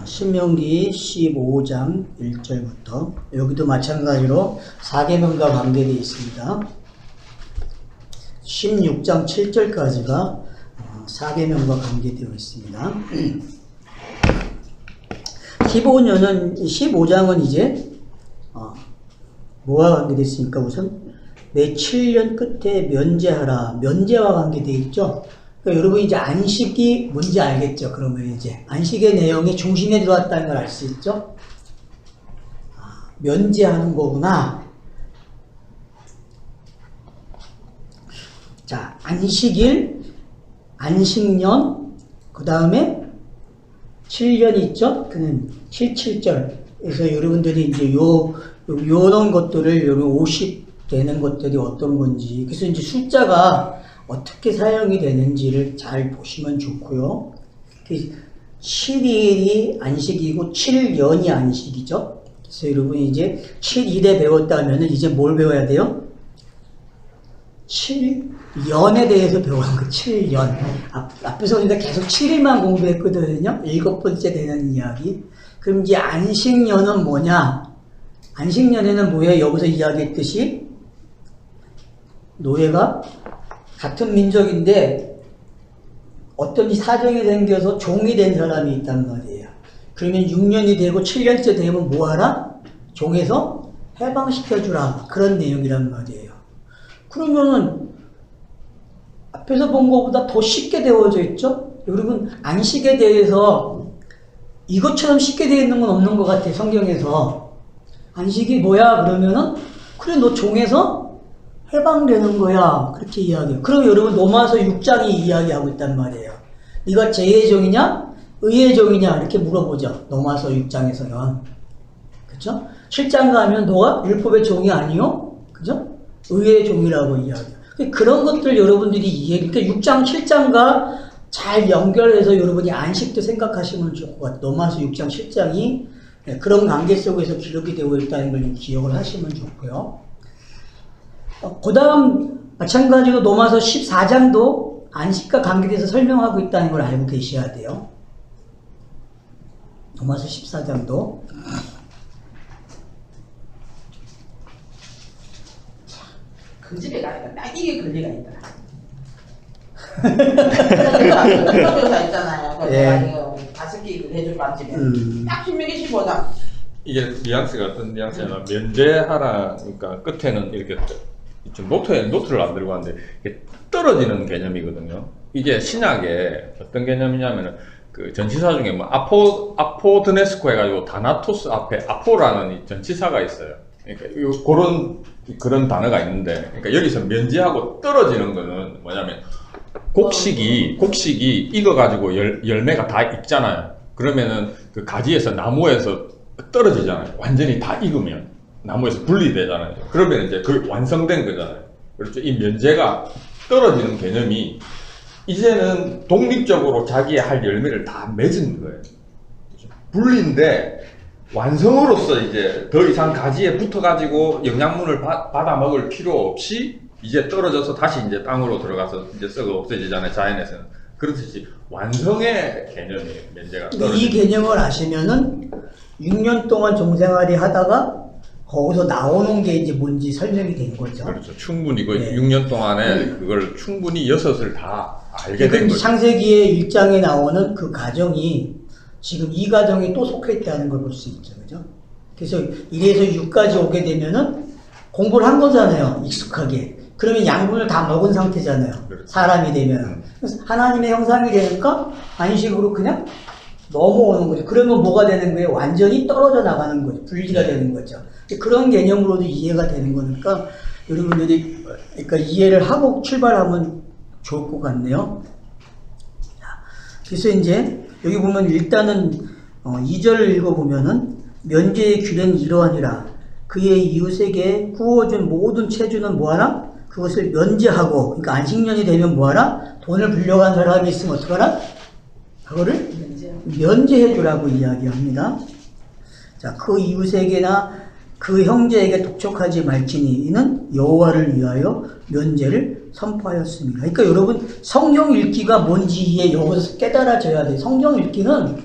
신명기 15장 1절부터 여기도 마찬가지로 4계명과 관계되어 있습니다. 16장 7절까지가 4계명과 관계되어 있습니다. 15장은 이제 뭐와 관계되어 있습니까? 우선 매 7년 끝에 면제하라. 면제와 관계되어 있죠. 그러니까 여러분 이제 안식이 뭔지 알겠죠? 그러면 이제 안식의 내용이 중심에 들어왔다는 걸 알 수 있죠? 면제하는 거구나. 자, 안식일, 안식년, 그 다음에 7년이 있죠? 그는 7절. 그래서 여러분들이 이제 요런 것들을 여러분 50 되는 것들이 어떤 건지. 그래서 이제 숫자가 어떻게 사용이 되는지를 잘 보시면 좋고요. 7일이 안식이고 7년이 안식이죠. 그래서 여러분이 이제 7일에 배웠다면 이제 뭘 배워야 돼요? 7년에 대해서 배우는 거. 7년. 앞에서 우리가 계속 7일만 공부했거든요. 7번째 되는 이야기. 그럼 이제 안식년은 뭐냐? 안식년에는 뭐예요? 여기서 이야기했듯이 노예가 같은 민족인데 어떤 사정이 생겨서 종이 된 사람이 있단 말이에요. 그러면 6년이 되고 7년째 되면 뭐하라? 종에서 해방시켜주라. 그런 내용이란 말이에요. 그러면은 앞에서 본 것보다 더 쉽게 되어져 있죠? 여러분 안식에 대해서 이것처럼 쉽게 되어 있는 건 없는 것 같아요. 성경에서. 안식이 뭐야? 그러면은 그래 너 종에서 해방되는 거야. 그렇게 이야기해요. 그럼 여러분 로마서 6장이 이야기하고 있단 말이에요. 네가 죄의 종이냐? 의의 종이냐? 이렇게 물어보죠. 로마서 6장에서는. 그쵸? 7장 가면 너가 율법의 종이 아니요? 그죠? 의의 종이라고 이야기해요. 그런 것들 여러분들이 이해해. 그러니까 6장, 7장과 잘 연결해서 여러분이 안식도 생각하시면 좋을 것 같아요. 로마서 6장, 7장이 그런 관계 속에서 기록이 되고 있다는 걸 기억을 하시면 좋고요. 그 다음 마찬가지로 로마서 14장도 안식과 관계돼서 설명하고 있다는 걸 알고 계셔야 돼요. 로마서 14장도 그 집에 가니까 딱 이게 권리가 있더라. 그런 교사 있잖아요. 내가 가습기 해줄 반집에 딱 신명기 15장. 이게 뉘앙스가 어떤 뉘앙스냐면 면제하라. 그러니까 끝에는 이렇게 좀 노트를 안 들고 왔는데 이게 떨어지는 개념이거든요. 이게 신약에 어떤 개념이냐면은 그 전치사 중에 뭐 아포드네스코 해가지고 다나토스 앞에 아포라는 이 전치사가 있어요. 그러니까 그런 단어가 있는데, 그러니까 여기서 면제하고 떨어지는 거는 뭐냐면 곡식이 익어가지고 열매가 다 익잖아요. 그러면은 그 가지에서 나무에서 떨어지잖아요. 완전히 다 익으면. 나무에서 분리되잖아요. 그러면 이제 그 완성된 거잖아요. 그렇죠. 이 면제가 떨어지는 개념이 이제는 독립적으로 자기의 할 열매를 다 맺은 거예요. 그렇죠? 분리인데 완성으로서 이제 더 이상 가지에 붙어가지고 영양분을 받아 먹을 필요 없이 이제 떨어져서 다시 이제 땅으로 들어가서 이제 썩어 없어지잖아요. 자연에서는. 그렇듯이 완성의 개념이에요. 면제가 떨어지는. 이 개념을 아시면은 6년 동안 종생활이 하다가 거기서 나오는 게 이제 뭔지 설명이 된 거죠. 그렇죠. 충분히 그 6년 동안에 그걸 충분히 6을 다 알게 된 거죠. 창세기의 1장에 나오는 그 가정이 지금 이 가정이 또 속해 있다는 걸 볼 수 있죠. 그죠? 그래서 1에서 6까지 오게 되면은 공부를 한 거잖아요. 익숙하게. 그러면 양분을 다 먹은 상태잖아요. 그렇죠. 사람이 되면. 그래서 하나님의 형상이 되니까 안식으로 그냥 넘어오는 거죠. 그러면 뭐가 되는 거예요? 완전히 떨어져 나가는 거죠. 분리가 되는 거죠. 그런 개념으로도 이해가 되는 거니까 여러분들이 그러니까 이해를 하고 출발하면 좋을 것 같네요. 그래서 이제 여기 보면 일단은 2절을 읽어보면은 면제의 규례는 이러하니라. 그의 이웃에게 구워준 모든 체주는 뭐하라? 그것을 면제하고, 그러니까 안식년이 되면 뭐하라? 돈을 불려간 사람이 있으면 어떡하라? 그거를 면제해주라고 이야기합니다. 자, 그 이웃에게나 그 형제에게 독촉하지 말지니 이는 여호와를 위하여 면제를 선포하였습니다. 그러니까 여러분 성경 읽기가 뭔지 여기서 깨달아져야 돼요. 성경 읽기는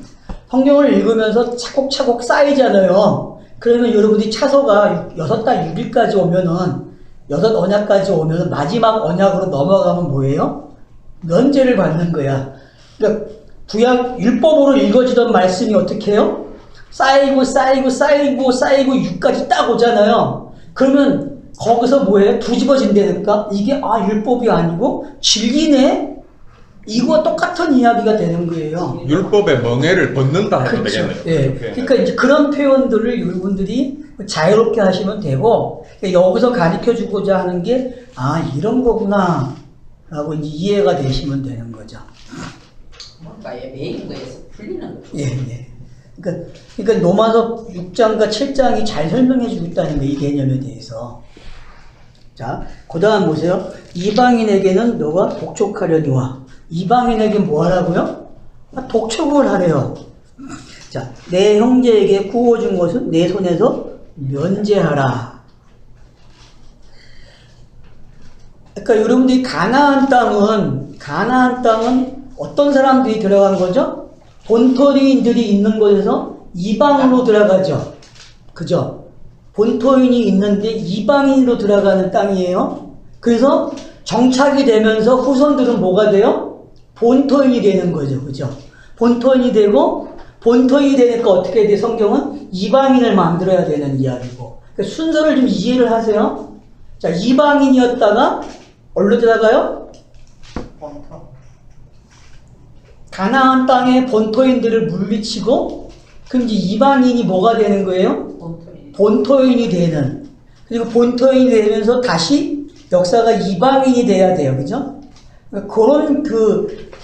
성경을 읽으면서 차곡차곡 쌓이잖아요. 그러면 여러분이 차서가 6달 6일까지 오면은 6 언약까지 오면은 마지막 언약으로 넘어가면 뭐예요? 면제를 받는 거야. 그러니까 구약 율법으로 읽어지던 말씀이 어떻게 해요? 쌓이고 6까지 딱 오잖아요. 그러면 거기서 뭐예요? 뒤집어진다니까? 이게 율법이 아니고 진리네? 이거와 똑같은 이야기가 되는 거예요. 율법의 멍에를 벗는다 해도 그렇죠. 되겠네요. 예. 그러니까 이제 그런 표현들을 여러분들이 자유롭게 하시면 되고, 그러니까 여기서 가르쳐 주고자 하는 게, 이런 거구나, 라고 이제 이해가 되시면 되는 거죠. 뭔가 메인 거에서 풀리는 거죠. 예. 그러니까 로마서 6장과 7장이 잘 설명해 주고 있다는 거, 이 개념에 대해서. 자, 그 다음 보세요. 이방인에게는 너가 독촉하려니와. 이방인에게 뭐 하라고요? 독촉을 하래요. 자, 내 형제에게 구워준 것은 내 손에서 면제하라. 그러니까 여러분들이 가나안 땅은 어떤 사람들이 들어간 거죠? 본토인들이 있는 곳에서 이방으로 들어가죠. 그죠? 본토인이 있는데 이방인으로 들어가는 땅이에요. 그래서 정착이 되면서 후손들은 뭐가 돼요? 본토인이 되는 거죠. 그죠? 본토인이 되고, 본토인이 되니까 어떻게 돼? 성경은 이방인을 만들어야 되는 이야기고. 그러니까 순서를 좀 이해를 하세요. 자, 이방인이었다가 어디로 들어가요? 본토. 가나안 땅에 본토인들을 물리치고, 그럼 이제 이방인이 뭐가 되는 거예요? 본토인이 되는. 그리고 본토인이 되면서 다시 역사가 이방인이 돼야 돼요. 그죠? 그런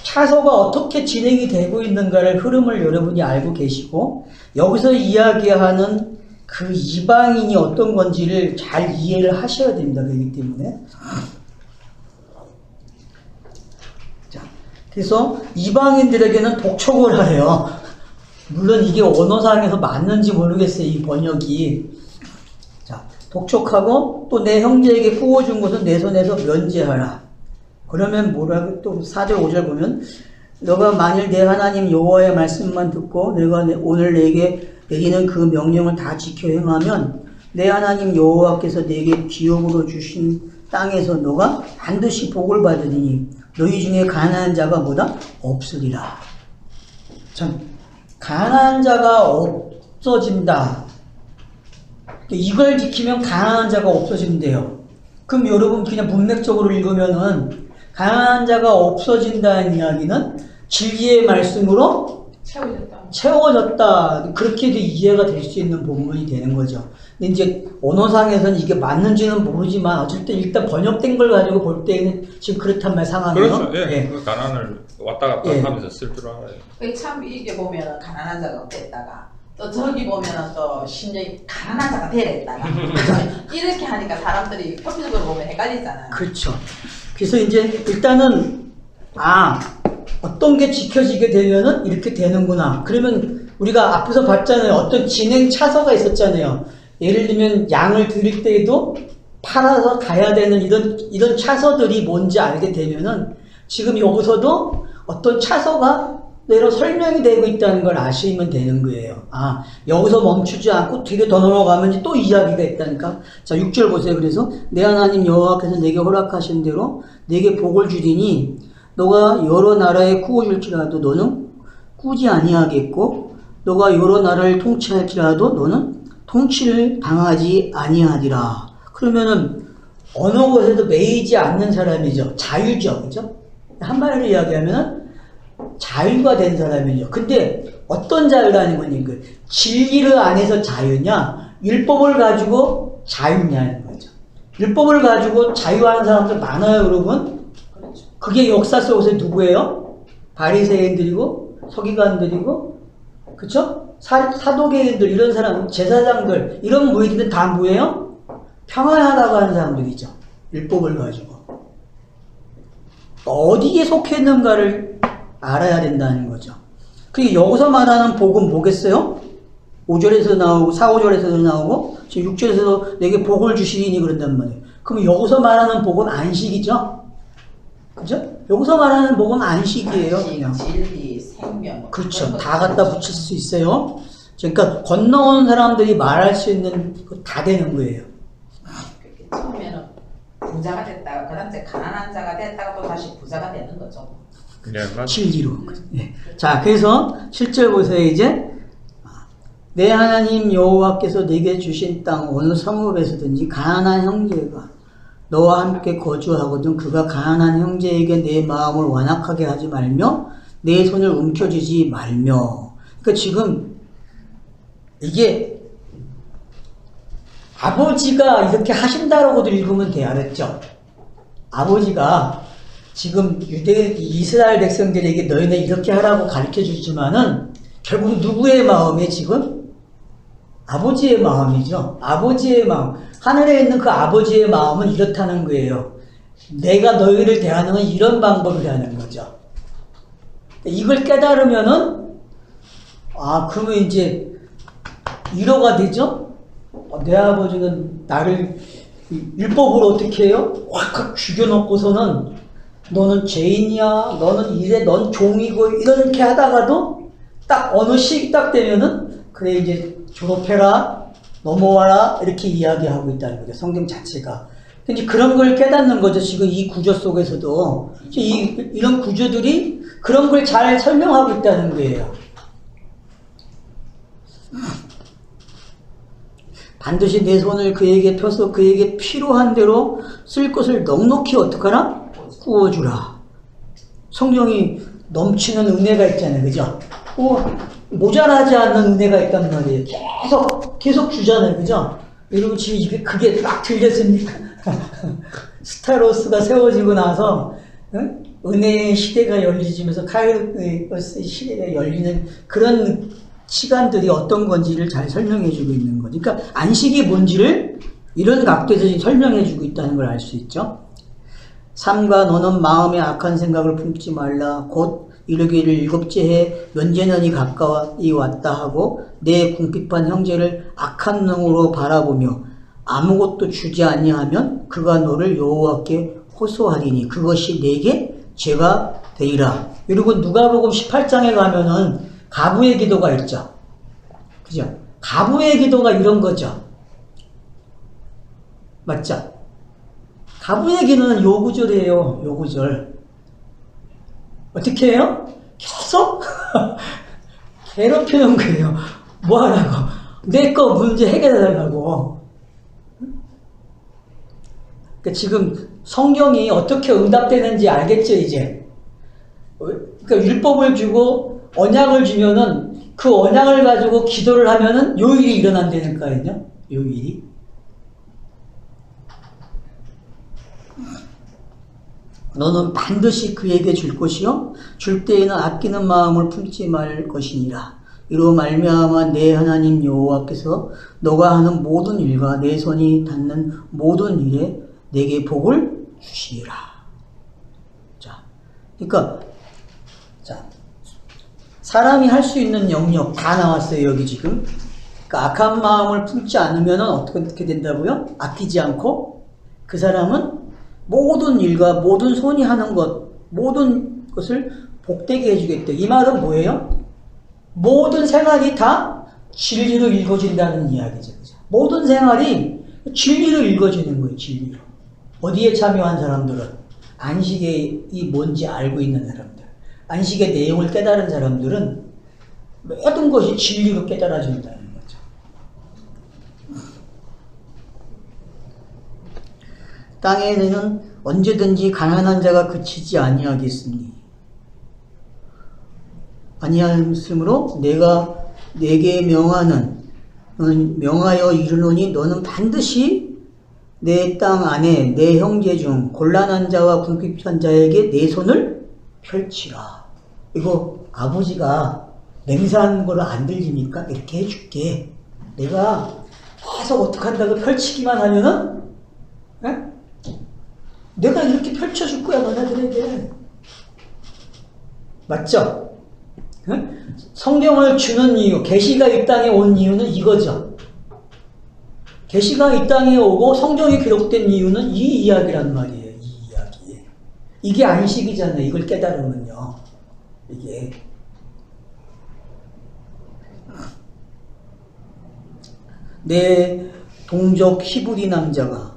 차서가 어떻게 진행이 되고 있는가를 흐름을 여러분이 알고 계시고, 여기서 이야기하는 그 이방인이 어떤 건지를 잘 이해를 하셔야 됩니다. 그렇기 때문에. 자, 그래서 이방인들에게는 독촉을 하래요. 물론 이게 언어상에서 맞는지 모르겠어요. 이 번역이. 자, 독촉하고 또 내 형제에게 구워준 것은 내 손에서 면제하라. 그러면 뭐라고 또 4절 5절 보면 너가 만일 내 하나님 여호와의 말씀만 듣고 내가 오늘 내게 내리는 그 명령을 다 지켜 행하면 내 하나님 여호와께서 내게 기업으로 주신 땅에서 너가 반드시 복을 받으리니 너희 중에 가난한 자가 뭐다? 없으리라. 참 가난한 자가 없어진다. 이걸 지키면 가난한 자가 없어진대요. 그럼 여러분 그냥 문맥적으로 읽으면은 가난한 자가 없어진다는 이야기는 진리의 말씀으로 채워졌다. 그렇게도 이해가 될 수 있는 본문이 되는 거죠. 근데 이제 언어상에서는 이게 맞는지는 모르지만 어쨌든 일단 번역된 걸 가지고 볼 때는 지금 그렇단 말 상황이에요. 그렇죠. 예. 그 가난을 왔다 갔다 하면서 쓸 줄 알아요. 참 이게 보면은 가난한 자가 없댔다가 또 저기 보면은 또 심지어 가난한 자가 되랬다가 이렇게 하니까 사람들이 표면적으로 보면 헷갈리잖아요. 그렇죠. 그래서 이제 일단은 어떤 게 지켜지게 되면은 이렇게 되는구나. 그러면 우리가 앞에서 봤잖아요. 어떤 진행 차서가 있었잖아요. 예를 들면 양을 드릴 때에도 팔아서 가야 되는 이런 차서들이 뭔지 알게 되면은 지금 여기서도 어떤 차서가 대로 설명이 되고 있다는 걸 아시면 되는 거예요. 여기서 멈추지 않고 뒤로 더 넘어가면 또 이야기가 있다니까. 자, 6절 보세요. 그래서 내 하나님 여호와께서 내게 허락하신 대로 내게 복을 주리니 너가 여러 나라에 구워줄지라도 너는 꾸지 아니하겠고 너가 여러 나라를 통치할지라도 너는 통치를 당하지 아니하리라. 그러면은 어느 곳에도 매이지 않는 사람이죠. 자유죠. 그죠? 한마디로 이야기하면은 자유가 된 사람이죠. 근데 어떤 자유라는 거니? 진리를 안에서 자유냐? 율법을 가지고 자유냐는 거죠. 율법을 가지고 자유하는 사람들 많아요, 여러분. 그게 역사 속에서 누구예요? 바리새인들이고 서기관들이고, 그렇죠? 사도계인들 이런 사람, 제사장들 이런 무리들은 다 뭐예요? 평안하다고 하는 사람들이죠. 율법을 가지고 어디에 속해 있는가를 알아야 된다는 거죠. 그게 여기서 말하는 복은 뭐겠어요? 5절에서 나오고 4, 5절에서도 나오고 지금 6절에서도 내게 복을 주시니 그런단 말이에요. 그럼 여기서 말하는 복은 안식이죠? 그죠? 여기서 말하는 복은 안식이에요. 안식, 진리, 생명. 뭐 그렇죠. 그런 다 거 갖다 붙일 수 있어요. 그러니까 건너온 사람들이 말할 수 있는 거 다 되는 거예요. 그렇게 처음에는 부자가 됐다가 그 다음에 가난한 자가 됐다가 또 다시 부자가 되는 거죠. 네, 맞 진리로. 네. 자, 그래서 7절 보세요. 이제 내 하나님 여호와께서 네게 주신 땅 어느 성읍에서든지 가난한 형제가 너와 함께 거주하거든 그가 가난한 형제에게 내 마음을 완악하게 하지 말며 내 손을 움켜쥐지 말며. 그러니까 지금 이게 아버지가 이렇게 하신다라고도 읽으면 돼요. 알았죠? 아버지가 지금 이스라엘 백성들에게 너희는 이렇게 하라고 가르쳐 주지만은 결국 누구의 마음에 지금? 아버지의 마음이죠. 아버지의 마음. 하늘에 있는 그 아버지의 마음은 이렇다는 거예요. 내가 너희를 대하는 건 이런 방법이라는 거죠. 이걸 깨달으면은 그러면 이제 위로가 되죠? 내 아버지는 나를 율법으로 어떻게 해요? 확 죽여놓고서는 너는 죄인이야, 너는 이래, 넌 종이고 이렇게 하다가도 딱 어느 시기 딱 되면은 그래 이제 졸업해라, 넘어와라 이렇게 이야기하고 있다는 거죠. 성경 자체가. 이제 그런 걸 깨닫는 거죠. 지금 이 구조 속에서도 이런 구조들이 그런 걸 잘 설명하고 있다는 거예요. 반드시 내 손을 그에게 펴서 그에게 필요한 대로 쓸 것을 넉넉히 어떡하라? 구워주라. 성경이 넘치는 은혜가 있잖아요. 그죠? 모자라지 않는 은혜가 있단 말이에요. 계속 주잖아요. 그죠? 여러분 지금 그게 딱 들렸습니까? 스타로스가 세워지고 나서 은혜의 시대가 열리면서 카이로스 시대가 열리는 그런 시간들이 어떤 건지를 잘 설명해 주고 있는 거죠. 그러니까 안식이 뭔지를 이런 각도에서 설명해 주고 있다는 걸 알 수 있죠. 삼가 너는 마음에 악한 생각을 품지 말라. 곧 이르기를 일곱째 해 면제년이 가까이 왔다 하고 내 궁핍한 형제를 악한 눈으로 바라보며 아무것도 주지 아니하면 그가 너를 여호와께 호소하리니 그것이 내게 죄가 되리라. 그리고 누가복음 18장에 가면은 가부의 기도가 있죠. 그죠? 가부의 기도가 이런 거죠. 맞죠? 가부의 기도는 요 구절이에요. 요 구절. 어떻게 해요? 계속 괴롭히는 거예요. 뭐 하라고? 내 거 문제 해결해달라고. 그러니까 지금 성경이 어떻게 응답되는지 알겠죠, 이제? 그러니까 율법을 주고 언약을 주면은 그 언약을 가지고 기도를 하면은 요 일이 일어난다니까요. 요 일이. 너는 반드시 그에게 줄 것이요 줄 때에는 아끼는 마음을 품지 말 것이니라. 이로 말미암아 내 하나님 여호와께서 너가 하는 모든 일과 내 손이 닿는 모든 일에 내게 복을 주시리라. 자, 그러니까 사람이 할 수 있는 영역 다 나왔어요. 여기 지금. 그러니까 악한 마음을 품지 않으면 어떻게 된다고요? 아끼지 않고 그 사람은 모든 일과 모든 손이 하는 것, 모든 것을 복되게 해주겠다. 이 말은 뭐예요? 모든 생활이 다 진리로 읽어진다는 이야기죠. 모든 생활이 진리로 읽어지는 거예요. 진리로. 어디에 참여한 사람들은 안식이 뭔지 알고 있는 사람들, 안식의 내용을 깨달은 사람들은 모든 것이 진리로 깨달아진다는 거죠. 땅에는 언제든지 가난한 자가 그치지 아니하겠으니 아니하였으므로 내가 내게 명하여 이르노니 너는 반드시 내 땅 안에 내 형제 중 곤란한 자와 궁핍한 자에게 내 손을 펼치라. 이거 아버지가 맹세하는 거를 안 들리니까 이렇게 해줄게. 내가 계속 어떻게 한다고 펼치기만 하면은 내가 이렇게 펼쳐줄 거야 너네들에게. 맞죠? 성경을 주는 이유, 계시가 이 땅에 온 이유는 이거죠. 계시가 이 땅에 오고 성경이 기록된 이유는 이 이야기란 말이에요. 이 이야기. 이게 안식이잖아요. 이걸 깨달으면요. 이게. 내 동족 히브리 남자가,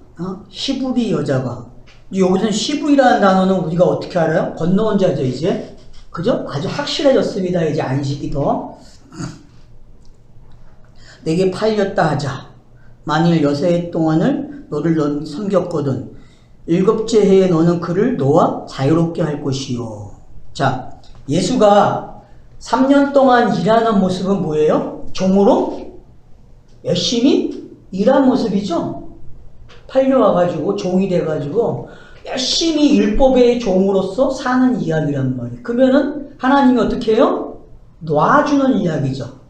히브리 여자가, 여기서는 히브리라는 단어는 우리가 어떻게 알아요? 건너온 자죠, 이제. 그죠? 아주 확실해졌습니다, 이제 안식이 더. 내게 팔렸다 하자. 만일 6해 동안을 너를 섬겼거든. 7째 해에 너는 그를 너와 자유롭게 할 것이요. 자, 예수가 3년 동안 일하는 모습은 뭐예요? 종으로 열심히 일한 모습이죠. 팔려와가지고 종이 돼가지고 열심히 율법의 종으로서 사는 이야기란 말이에요. 그러면은 하나님이 어떻게 해요? 놔주는 이야기죠.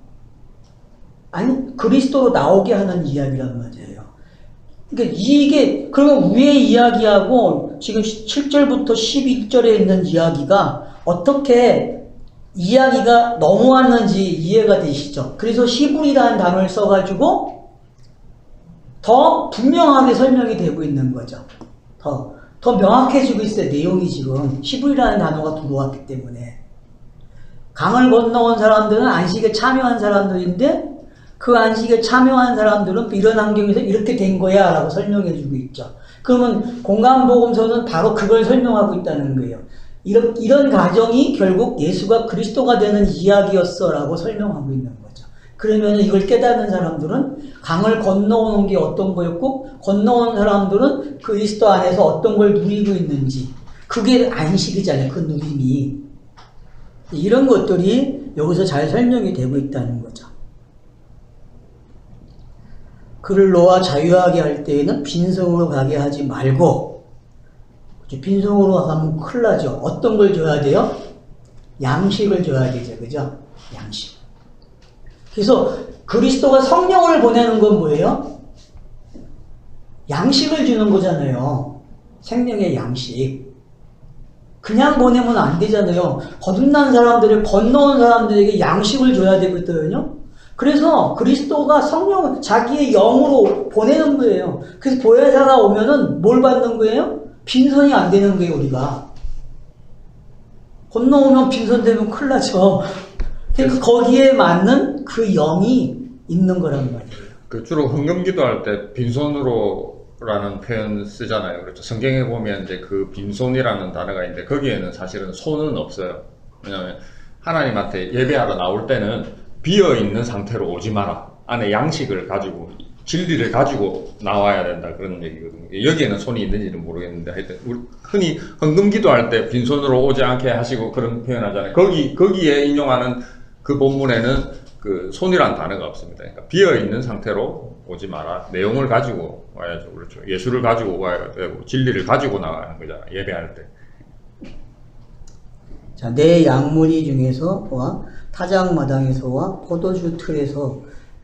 아니, 그리스도로 나오게 하는 이야기란 말이에요. 그러니까 이게, 그러면 위에 이야기하고 지금 7절부터 11절에 있는 이야기가 어떻게 이야기가 넘어왔는지 이해가 되시죠? 그래서 히브리라는 단어를 써가지고 더 분명하게 설명이 되고 있는 거죠. 더 명확해지고 있어요. 내용이 지금 히브리라는 단어가 들어왔기 때문에. 강을 건너온 사람들은 안식에 참여한 사람들인데 그 안식에 참여한 사람들은 이런 환경에서 이렇게 된 거야 라고 설명해 주고 있죠. 그러면 공간복음서는 바로 그걸 설명하고 있다는 거예요. 이런 가정이 결국 예수가 그리스도가 되는 이야기였어 라고 설명하고 있는 거죠. 그러면 이걸 깨닫는 사람들은 강을 건너오는 게 어떤 거였고 건너온 사람들은 그리스도 안에서 어떤 걸 누리고 있는지 그게 안식이잖아요. 그 누림이. 이런 것들이 여기서 잘 설명이 되고 있다는 거죠. 그를 너와 자유하게 할 때에는 빈성으로 가게 하지 말고, 빈성으로 가면 큰일 나죠. 어떤 걸 줘야 돼요? 양식을 줘야 되죠. 그죠? 양식. 그래서 그리스도가 성령을 보내는 건 뭐예요? 양식을 주는 거잖아요. 생명의 양식. 그냥 보내면 안 되잖아요. 거듭난 사람들을 건너온 사람들에게 양식을 줘야 되거든요. 그래서 그리스도가 성령을 자기의 영으로 보내는 거예요. 그래서 보혜사가 오면은 뭘 받는 거예요? 빈손이 안 되는 거예요, 우리가. 건너오면 빈손 되면 큰일 나죠. 그러니까 거기에 맞는 그 영이 있는 거란 말이에요. 그 주로 헌금 기도할 때 빈손으로라는 표현 쓰잖아요. 그렇죠. 성경에 보면 이제 그 빈손이라는 단어가 있는데 거기에는 사실은 손은 없어요. 왜냐하면 하나님한테 예배하러 나올 때는 비어 있는 상태로 오지 마라. 안에 양식을 가지고 진리를 가지고 나와야 된다 그런 얘기거든요. 여기에는 손이 있는지는 모르겠는데 하여튼 우리 흔히 헌금 기도할 때 빈손으로 오지 않게 하시고 그런 표현하잖아요. 거기에 인용하는 그 본문에는 그 손이란 단어가 없습니다. 그러니까 비어 있는 상태로 오지 마라. 내용을 가지고 와야죠. 그렇죠. 예수를 가지고 와야 되고 진리를 가지고 나가는 거잖아요. 예배할 때. 자, 내 양무리 중에서와 타작마당에서와 포도주 틀에서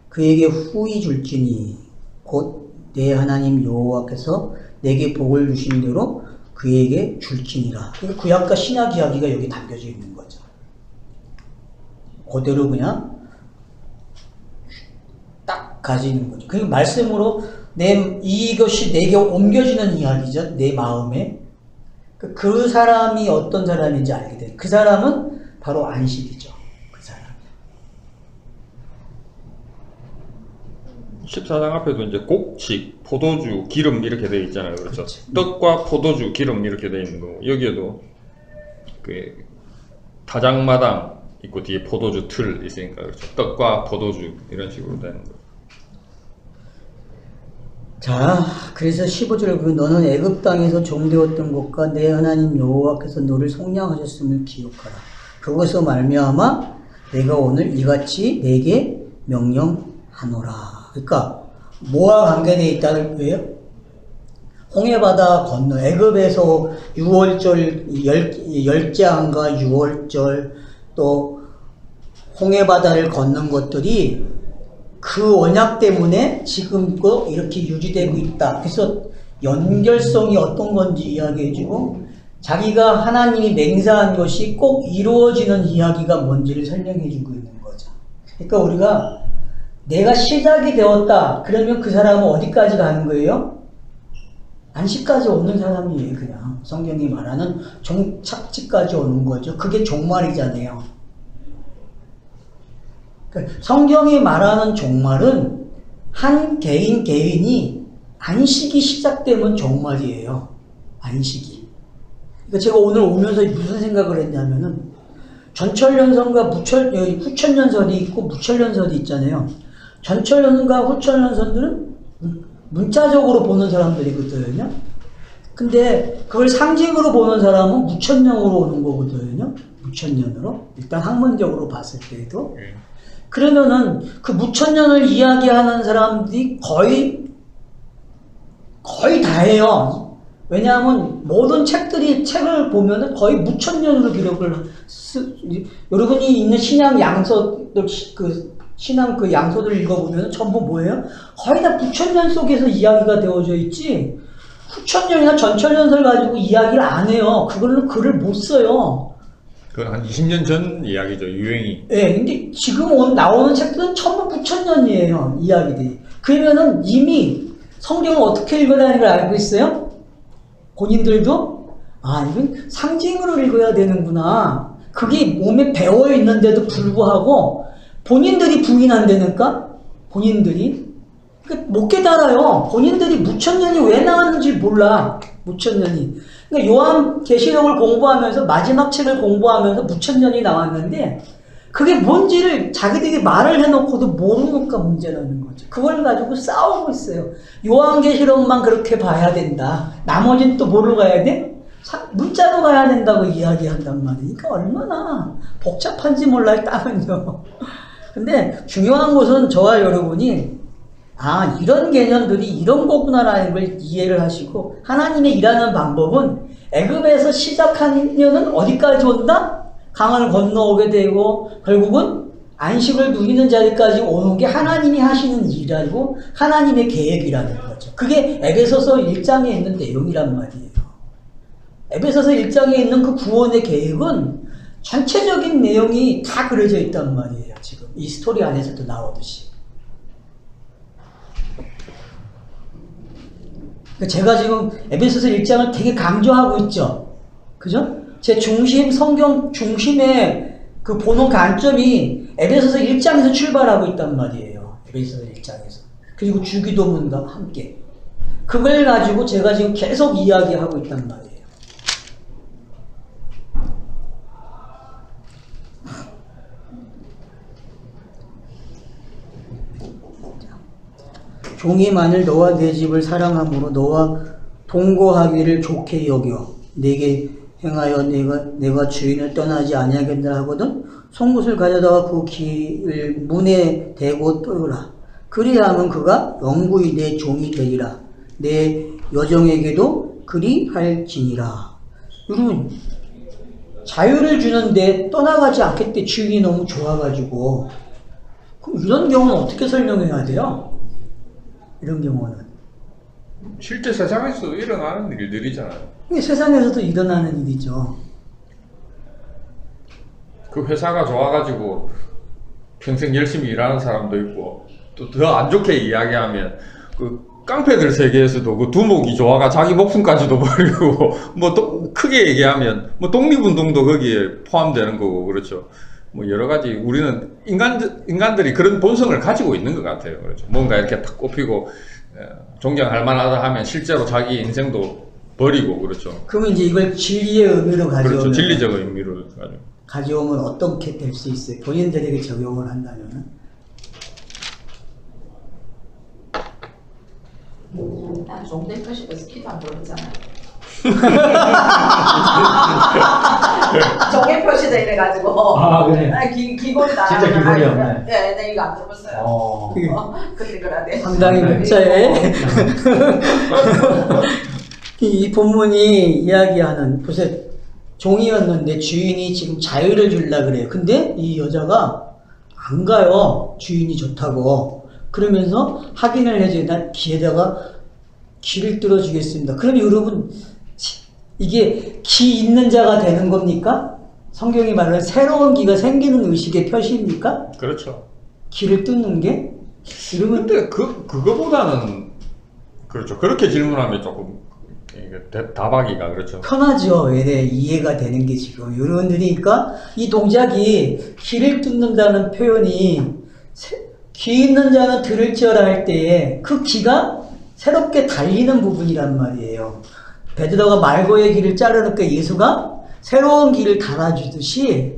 그에게 후히 줄지니 곧 내 하나님 여호와께서 내게 복을 주신 대로 그에게 줄지니라. 구약과 신약 이야기가 여기 담겨져 있는 거죠. 그대로 그냥 딱 가지는 거죠. 그 말씀으로 이것이 내게 옮겨지는 이야기죠. 내 마음에. 그 사람이 어떤 사람인지 알게 돼요. 그 사람은 바로 안식이죠. 그 사람. 14장 앞에도 이제 곡식, 포도주, 기름 이렇게 되어 있잖아요. 그렇죠. 그렇지. 떡과 포도주, 기름 이렇게 되어 있는 거고 여기에도 그 타작마당 있고 뒤에 포도주 틀 있으니까 그렇죠. 떡과 포도주 이런 식으로 되는 거예요. 자, 그래서 15절 너는 애굽 땅에서 종되었던 것과 내 하나님 여호와께서 너를 속량하셨음을 기억하라. 그것으로 말미암아 내가 오늘 이같이 내게 명령하노라. 그러니까 뭐와 관계되어 있다는 거예요? 홍해바다 건너 애굽에서 6월절 열재앙과 6월절 또 홍해바다를 걷는 것들이 그 언약 때문에 지금도 이렇게 유지되고 있다. 그래서 연결성이 어떤 건지 이야기해주고 자기가 하나님이 맹세한 것이 꼭 이루어지는 이야기가 뭔지를 설명해주고 있는 거죠. 그러니까 우리가 내가 시작이 되었다. 그러면 그 사람은 어디까지 가는 거예요? 안식까지 오는 사람이에요. 그냥 성경이 말하는 종착지까지 오는 거죠. 그게 종말이잖아요. 성경이 말하는 종말은 한 개인이 안식이 시작되면 종말이에요. 안식이. 그러니까 제가 오늘 오면서 무슨 생각을 했냐면은 전철연선과 후천연선이 있고 무천연선이 있잖아요. 전철연선과 후천연선들은 문자적으로 보는 사람들이거든요. 근데 그걸 상징으로 보는 사람은 무천년으로 오는 거거든요. 무천년으로. 일단 학문적으로 봤을 때도. 그러면은 그 무천년을 이야기하는 사람들이 거의 다예요. 왜냐하면 모든 책을 보면은 거의 무천년으로 여러분이 있는 신앙 양서들, 신앙 그 양서들 읽어보면 전부 뭐예요? 거의 다 무천년 속에서 이야기가 되어져 있지, 후천년이나 전천년설 가지고 이야기를 안 해요. 그걸로 글을 못 써요. 그건 한 20년 전 이야기죠, 유행이. 예, 근데 지금 나오는 책들은 전부 부천년이에요, 이야기들이. 그러면은 이미 성경을 어떻게 읽어야 하는 걸 알고 있어요? 본인들도? 이건 상징으로 읽어야 되는구나. 그게 몸에 배어 있는데도 불구하고 본인들이 부인한다니까? 본인들이. 못 깨달아요. 본인들이 무천년이 왜 나왔는지 몰라. 무천년이. 그러니까 요한 계시록을 공부하면서, 마지막 책을 공부하면서 무천년이 나왔는데 그게 뭔지를 자기들이 말을 해놓고도 모르니까 문제라는 거죠. 그걸 가지고 싸우고 있어요. 요한 계시록만 그렇게 봐야 된다. 나머지는 또 뭐로 가야 돼? 문자로 가야 된다고 이야기한단 말이니까 얼마나 복잡한지 몰라요, 따면요. 근데 중요한 것은 저와 여러분이 이런 개념들이 이런 거구나라는 걸 이해를 하시고, 하나님의 일하는 방법은 애굽에서 시작하면은 어디까지 온다? 강을 건너오게 되고 결국은 안식을 누리는 자리까지 오는 게 하나님이 하시는 일이라고, 하나님의 계획이라는 거죠. 그게 에베소서 1장에 있는 내용이란 말이에요. 에베소서 1장에 있는 그 구원의 계획은 전체적인 내용이 다 그려져 있단 말이에요. 지금 이 스토리 안에서도 나오듯이. 제가 지금 에베소서 1장을 되게 강조하고 있죠. 그죠? 제 성경 중심의 그 보는 관점이 에베소서 1장에서 출발하고 있단 말이에요. 에베소서 1장에서. 그리고 주기도문과 함께. 그걸 가지고 제가 지금 계속 이야기하고 있단 말이에요. 종이 만일 너와 내 집을 사랑함으로 너와 동거하기를 좋게 여겨 내게 행하여 내가 주인을 떠나지 아니하겠다 하거든 송곳을 가져다가 그 길을 문에 대고 떠라. 그리하면 그가 영구히 내 종이 되리라. 내 여정에게도 그리할지니라. 여러분, 자유를 주는데 떠나가지 않겠대. 주인이 너무 좋아가지고. 그럼 이런 경우는 어떻게 설명해야 돼요? 이런 경우는 실제 세상에서 일어나는 일들이잖아요. 이게 세상에서도 일어나는 일이죠. 그 회사가 좋아가지고 평생 열심히 일하는 사람도 있고, 또 더 안 좋게 이야기하면 그 깡패들 세계에서도 그 두목이 좋아가 자기 목숨까지도 버리고, 뭐 또 크게 얘기하면 뭐 독립운동도 거기에 포함되는 거고, 그렇죠. 뭐 여러 가지 우리는 인간들이 그런 본성을 가지고 있는 것 같아요. 그렇죠. 뭔가 이렇게 탁 꼽히고 존경할 만하다 하면 실제로 자기 인생도 버리고, 그렇죠. 그러면 이제 이걸 진리의 의미로 가져오면, 그렇죠. 진리적 의미로 가져오면 어떻게 될 수 있어요? 본인들에게 적용을 한다면은? 난 종대 표시에서 기도 안 들어오잖아요. 종의 표시도 이래가지고. 그래. 기골이 다. 진짜 기골이 없네. 네, 이거 안 들어봤어요. 근데 그러네. 상당히 문자에 이 본문이 이야기하는, 보세요. 종이었는데 주인이 지금 자유를 주려고 그래요. 근데 이 여자가 안 가요. 주인이 좋다고. 그러면서 확인을 해줘요. 난 귀에다가 귀를 뚫어주겠습니다. 그럼 여러분, 이게 귀 있는 자가 되는 겁니까? 성경이 말하는 새로운 귀가 생기는 의식의 표시입니까? 그렇죠. 귀를 뚫는 게? 여러분, 근데 그거보다는, 그렇죠. 그렇게 질문하면 조금 다박이가, 그렇죠. 편하죠. 왜 이해가 되는 게 지금. 여러분들이, 그러니까 이 동작이 귀를 뚫는다는 표현이 귀 있는 자는 들을지어라 할 때에 그 귀가 새롭게 달리는 부분이란 말이에요. 베드로가 말고의 길을 자르니까 예수가 새로운 길을 달아주듯이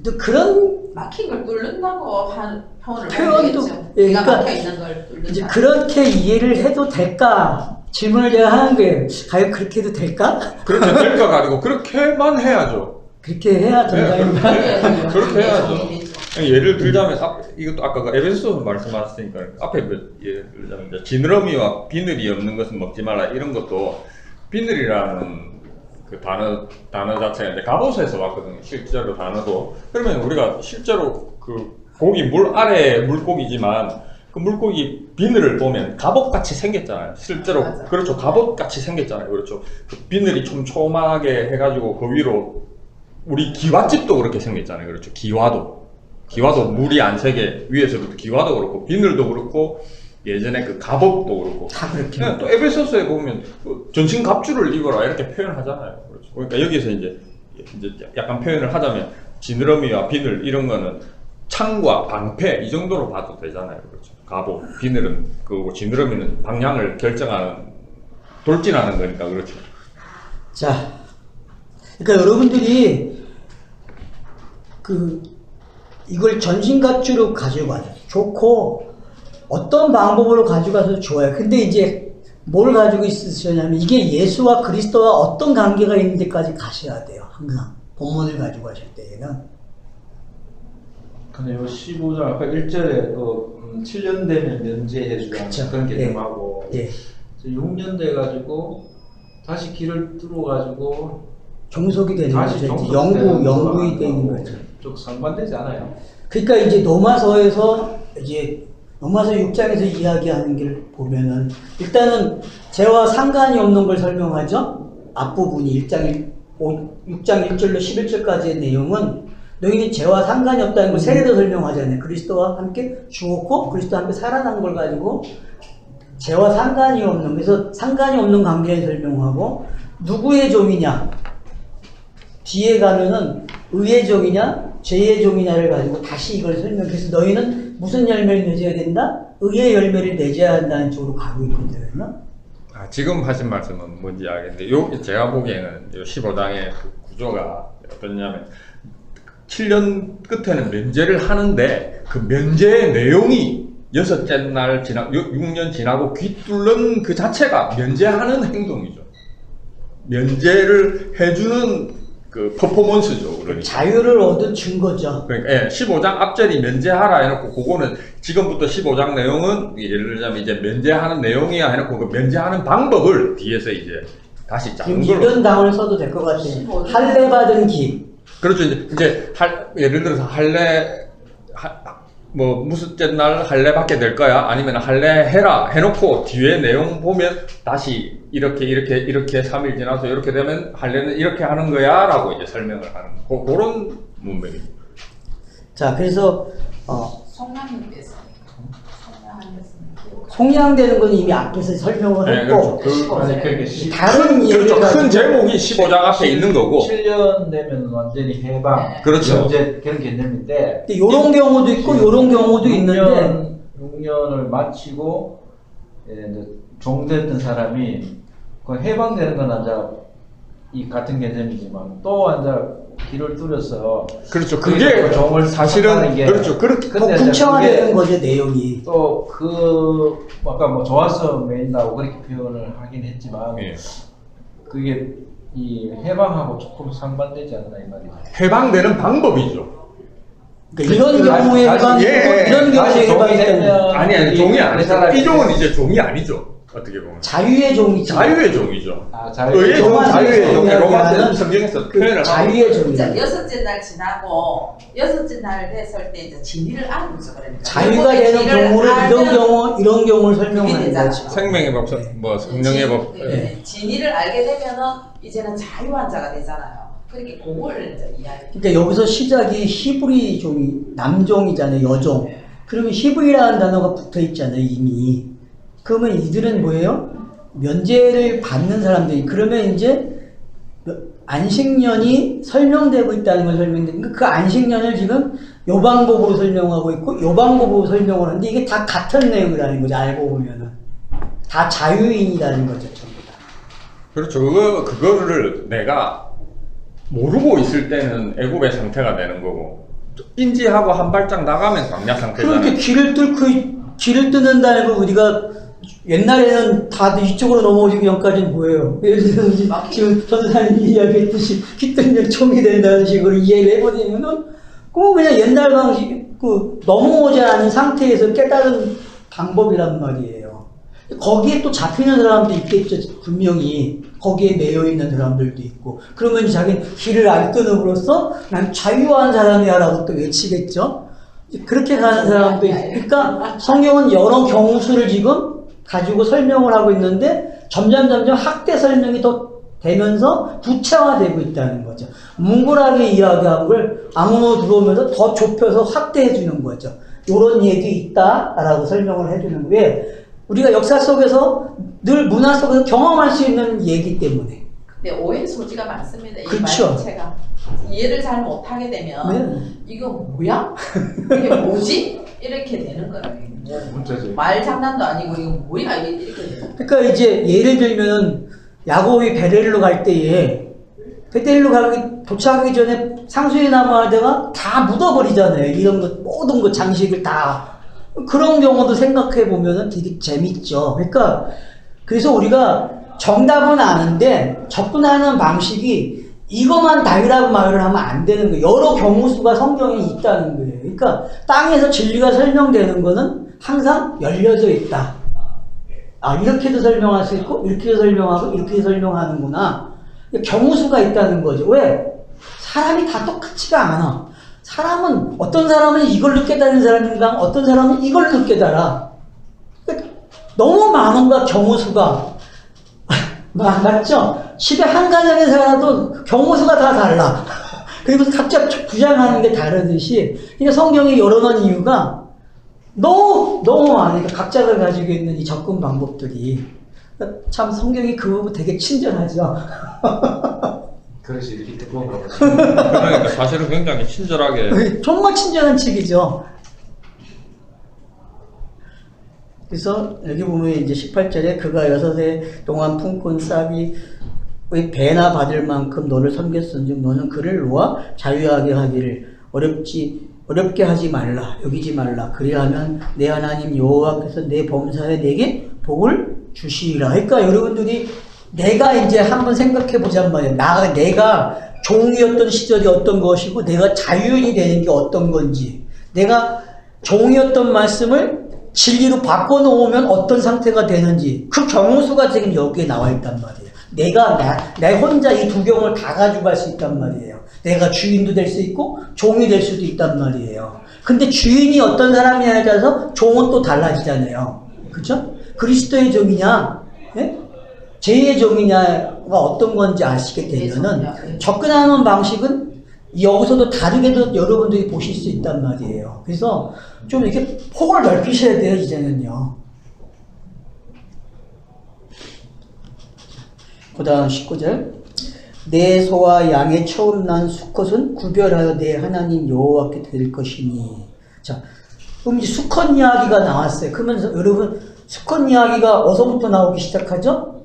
또 그런 막힌 걸 뚫는다고 표현을 표현도, 하겠죠. 예, 내가 그러니까 막혀 있는 걸 뚫는다. 이제 그렇게 이해를 해도 될까? 질문을 제가 하는 거예요. 과연 그렇게 해도 될까? 그렇게 될까 가지고 그렇게만 해야죠. 그렇게 해야 정상인가? 그렇게 해야죠. 예를 들자면 이것도 아까 그 에베소서 말씀하셨으니까 앞에 예를 들자면 이제 지느러미와 비늘이 없는 것은 먹지 말라 이런 것도 비늘이라는 그 단어 자체가 이제 갑옷에서 왔거든요. 실제로 단어도. 그러면 우리가 실제로 그 고기 물 아래 물고기지만 그 물고기 비늘을 보면 갑옷같이 생겼잖아요. 실제로 맞아. 그렇죠. 갑옷같이 생겼잖아요. 그렇죠. 그 비늘이 촘촘하게 해가지고 그 위로 우리 기와집도 그렇게 생겼잖아요. 그렇죠. 기와도 물이 안 새게 위에서부터 기와도 그렇고 비늘도 그렇고 예전에 그 갑옷도 그렇고 다 그렇게. 그냥 또 에베소서에 보면 그 전신 갑주를 입어라 이렇게 표현하잖아요. 그렇죠. 그러니까 여기서 이제 약간 표현을 하자면 지느러미와 비늘 이런 거는 창과 방패 이 정도로 봐도 되잖아요. 그렇죠. 갑옷, 비늘은 그리고 지느러미는 방향을 결정하는 돌진하는 거니까 그렇죠. 자, 그러니까 여러분들이 이걸 전신갑주로 가져가서 좋고 어떤 방법으로 가져가서 좋아요. 근데 이제 뭘 가지고 있으시냐면 이게 예수와 그리스도와 어떤 관계가 있는 데까지 가셔야 돼요. 항상 본문을 가지고 가실 때에는. 근데 요 15장 아까 1절에 7년 되면 면제해주라는 그쵸. 그런 개념하고 예. 6년 돼가지고 다시 길을 뚫어가지고 종속이 되는 다시 거죠. 영구이 되는 거죠. 좀 상반되지 않아요? 그러니까 이제 로마서에서 이제 로마서 6장에서 이야기하는 걸 보면은 일단은 죄와 상관이 없는 걸 설명하죠. 앞부분이 6장 1절로 11절까지의 내용은 너희는 죄와 상관이 없다는 걸 세례도 설명하잖아요. 그리스도와 함께 죽었고 그리스도와 함께 살아난 걸 가지고 죄와 상관이 없는, 그래서 상관이 없는 관계를 설명하고 누구의 종이냐 뒤에 가면은 의의 종이냐 죄의 종이냐를 가지고 다시 이걸 설명해서 너희는 무슨 열매를 맺어야 된다? 의의 열매를 맺어야 한다는 쪽으로 가고 있거든요. 지금 하신 말씀은 뭔지 알겠는데 요 제가 보기에는 요 15장의 그 구조가 어떠냐면 7년 끝에는 면제를 하는데 그 면제의 내용이 6째 날 6년 지나고 귀 뚫는 그 자체가 면제하는 행동이죠. 면제를 해주는 그 퍼포먼스죠. 그러니까. 자유를 얻은 증거죠. 그러니까 예, 15장 앞절이 면제하라 해놓고 그거는 지금부터 15장 내용은 예를 들자면 이제 면제하는 내용이야 해놓고 그 면제하는 방법을 뒤에서 이제 다시 작은 걸로 이런 단어를 써도 될 것 같아요. 할례 받은 기. 그렇죠. 이제 예를 들어서 할례 무슨 날 할례 받게 될 거야? 아니면 할례 해라 해놓고 뒤에 내용 보면 다시 이렇게 3일 지나서 이렇게 되면 할례는 이렇게 하는 거야 라고 이제 설명을 하는 그런 문맥입니다. 자, 그래서 성령님께서 속량되는 건 이미 앞에서 설명을 네, 했고 그렇죠. 아니 그게 다른 예를 그렇죠. 가지고 큰 제목이 15장 앞에 있는 거고 7년 되면 완전히 해방 네. 그렇죠. 면제 그런 개념인데 이런 경우도 있고 이런 경우도 있는데 6년을 마치고 이제 종됐던 사람이 그 해방되는 건 이제 이 같은 개념이지만 또 이제 길을 뚫어서 그렇죠. 그게 종을 사실은 게 그렇죠. 그렇게 더 구체화되는 거죠, 내용이. 또 그 아까 뭐 좋아서 매인다고 그렇게 표현을 하긴 했지만 예. 그게 이 해방하고 조금 상반되지 않나 이 말이죠. 해방되는 방법이죠. 그러니까 이런 경우에 다시- 해방, 예, 이런 경우에 해방이 되면 아니 종이 아니죠. 사람이 이 종은 이제 종이 아니죠. 어떻게 보면 자유의 종이지. 자유의 종이죠. 자유 의의 종, 로마서 자유의 종, 이야기하는 로마서 성경에서 그 표현을 하고 자유의 종이. 자, 6째 날 지나고 6째 날 됐을 때 이제 진리를 아는 거죠. 그러니까 자유가 되는 경우를 이런 경우를 설명하는 거죠. 생명의 법, 뭐 성령의 법. 네. 진리를 알게 되면은 이제는 자유한 자가 되잖아요. 그렇게 그걸 이제 이야기. 그러니까 여기서 시작이 히브리 종이 남종이잖아요, 여종. 그러면 히브리라는 단어가 붙어 있잖아요, 이미. 그러면 이들은 뭐예요? 면제를 받는 사람들이. 그러면 이제 안식년이 설명되고 있다는 걸 설명드리니까 그 안식년을 지금 요 방법으로 설명하고 있고 요 방법으로 설명을 하는데 이게 다 같은 내용이라는 거죠. 알고 보면은 다 자유인이라는 거죠. 전부 다. 그렇죠. 그거를 내가 모르고 있을 때는 애굽의 상태가 되는 거고 인지하고 한 발짝 나가면 광야 상태잖아요. 그렇게 길을 뜯는다는 걸 우리가 옛날에는 다들 이쪽으로 넘어오기 전까지는 뭐예요? 예를 들어서 지금 전사님이 이야기했듯이 깃들면 총이 된다는 식으로 이해를 해버리면은 그냥 옛날 방식 넘어오지 않은 상태에서 깨달은 방법이란 말이에요. 거기에 또 잡히는 사람도 있겠죠. 분명히 거기에 매여 있는 사람들도 있고 그러면 자기는 길을 안 끊음으로써 난 자유한 사람이야 라고 또 외치겠죠. 그렇게 가는 사람도 있고 그러니까 성경은 여러 경우수를 지금 가지고 설명을 하고 있는데 점점 학대 설명이 더 되면서 구체화되고 있다는 거죠. 뭉글하게 이야기한 걸 악몽으로 들어오면서 더 좁혀서 확대해 주는 거죠. 이런 얘기 있다라고 설명을 해주는 거예요. 우리가 역사 속에서 늘 문화 속에서 경험할 수 있는 얘기 때문에. 근데 오해 소지가 많습니다. 이 그쵸. 말 자체가 이해를 잘 못하게 되면 네. 이거 뭐야? 이게 뭐지? 이렇게 되는 거예요. 문제지. 말 장난도 아니고 이거 뭐야? 이렇게 돼요. 그러니까 이제 예를 들면 야곱이 베델로 갈 때에 베델로 도착하기 전에 상수리 나무 하다가 다 묻어버리잖아요. 이런 것 모든 것 장식을 다 그런 경우도 생각해 보면은 되게 재밌죠. 그러니까 그래서 우리가 정답은 아는데 접근하는 방식이 이것만 답이라고 말을 하면 안 되는 거예요. 여러 경우수가 성경에 있다는 거예요. 그러니까 땅에서 진리가 설명되는 거는 항상 열려져 있다. 아, 이렇게도 설명할 수 있고 이렇게도 설명하고 이렇게 설명하는구나. 경우수가 있다는 거죠. 왜? 사람이 다 똑같지가 않아. 사람은 어떤 사람은 이걸로 깨달은 사람인가 어떤 사람은 이걸로 깨달아. 그러니까 너무 많은 거야 경우수가. 맞죠? 집에 한 가정에 살아도 경우수가 다 달라. 그리고 각자 주장하는 게 다르듯이 그러니까 성경이 열어놓은 이유가 너무 많으니까 각자가 가지고 있는 이 접근 방법들이 참 성경이 그 부분 되게 친절하죠. 그래서 이렇게 두꺼운가 보지. 그러니까 사실은 굉장히 친절하게 정말 친절한 책이죠. 그래서 여기 보면 이제 18절에 그가 6해 동안 품꾼 싹이 배나 받을 만큼 너를 섬겼은즉 너는 그를 놓아 자유하게 하기를 어렵게 하지 말라 여기지 말라 그리하면 내 하나님 여호와께서 내 범사에 내게 복을 주시리라. 그러니까 여러분들이 내가 이제 한번 생각해 보자는 말이에요. 내가 종이었던 시절이 어떤 것이고 내가 자유인이 되는 게 어떤 건지 내가 종이었던 말씀을 진리로 바꿔놓으면 어떤 상태가 되는지 그 경우수가 지금 여기에 나와 있단 말이에요. 내 혼자 이 두 경우를 다 가지고 갈 수 있단 말이에요. 내가 주인도 될 수 있고 종이 될 수도 있단 말이에요. 근데 주인이 어떤 사람이냐에 따라서 종은 또 달라지잖아요. 그렇죠? 그리스도의 종이냐 예? 죄의 종이냐가 어떤 건지 아시게 되면은 접근하는 방식은 여기서도 다르게도 여러분들이 보실 수 있단 말이에요. 그래서 좀 이렇게 폭을 넓히셔야 돼요, 이제는요. 그 다음 19절. 내 소와 양의 처음 난 수컷은 구별하여 내 하나님 여호와께 드릴 것이니. 자, 그럼 이제 수컷 이야기가 나왔어요. 그러면서 여러분, 수컷 이야기가 어디서부터 나오기 시작하죠?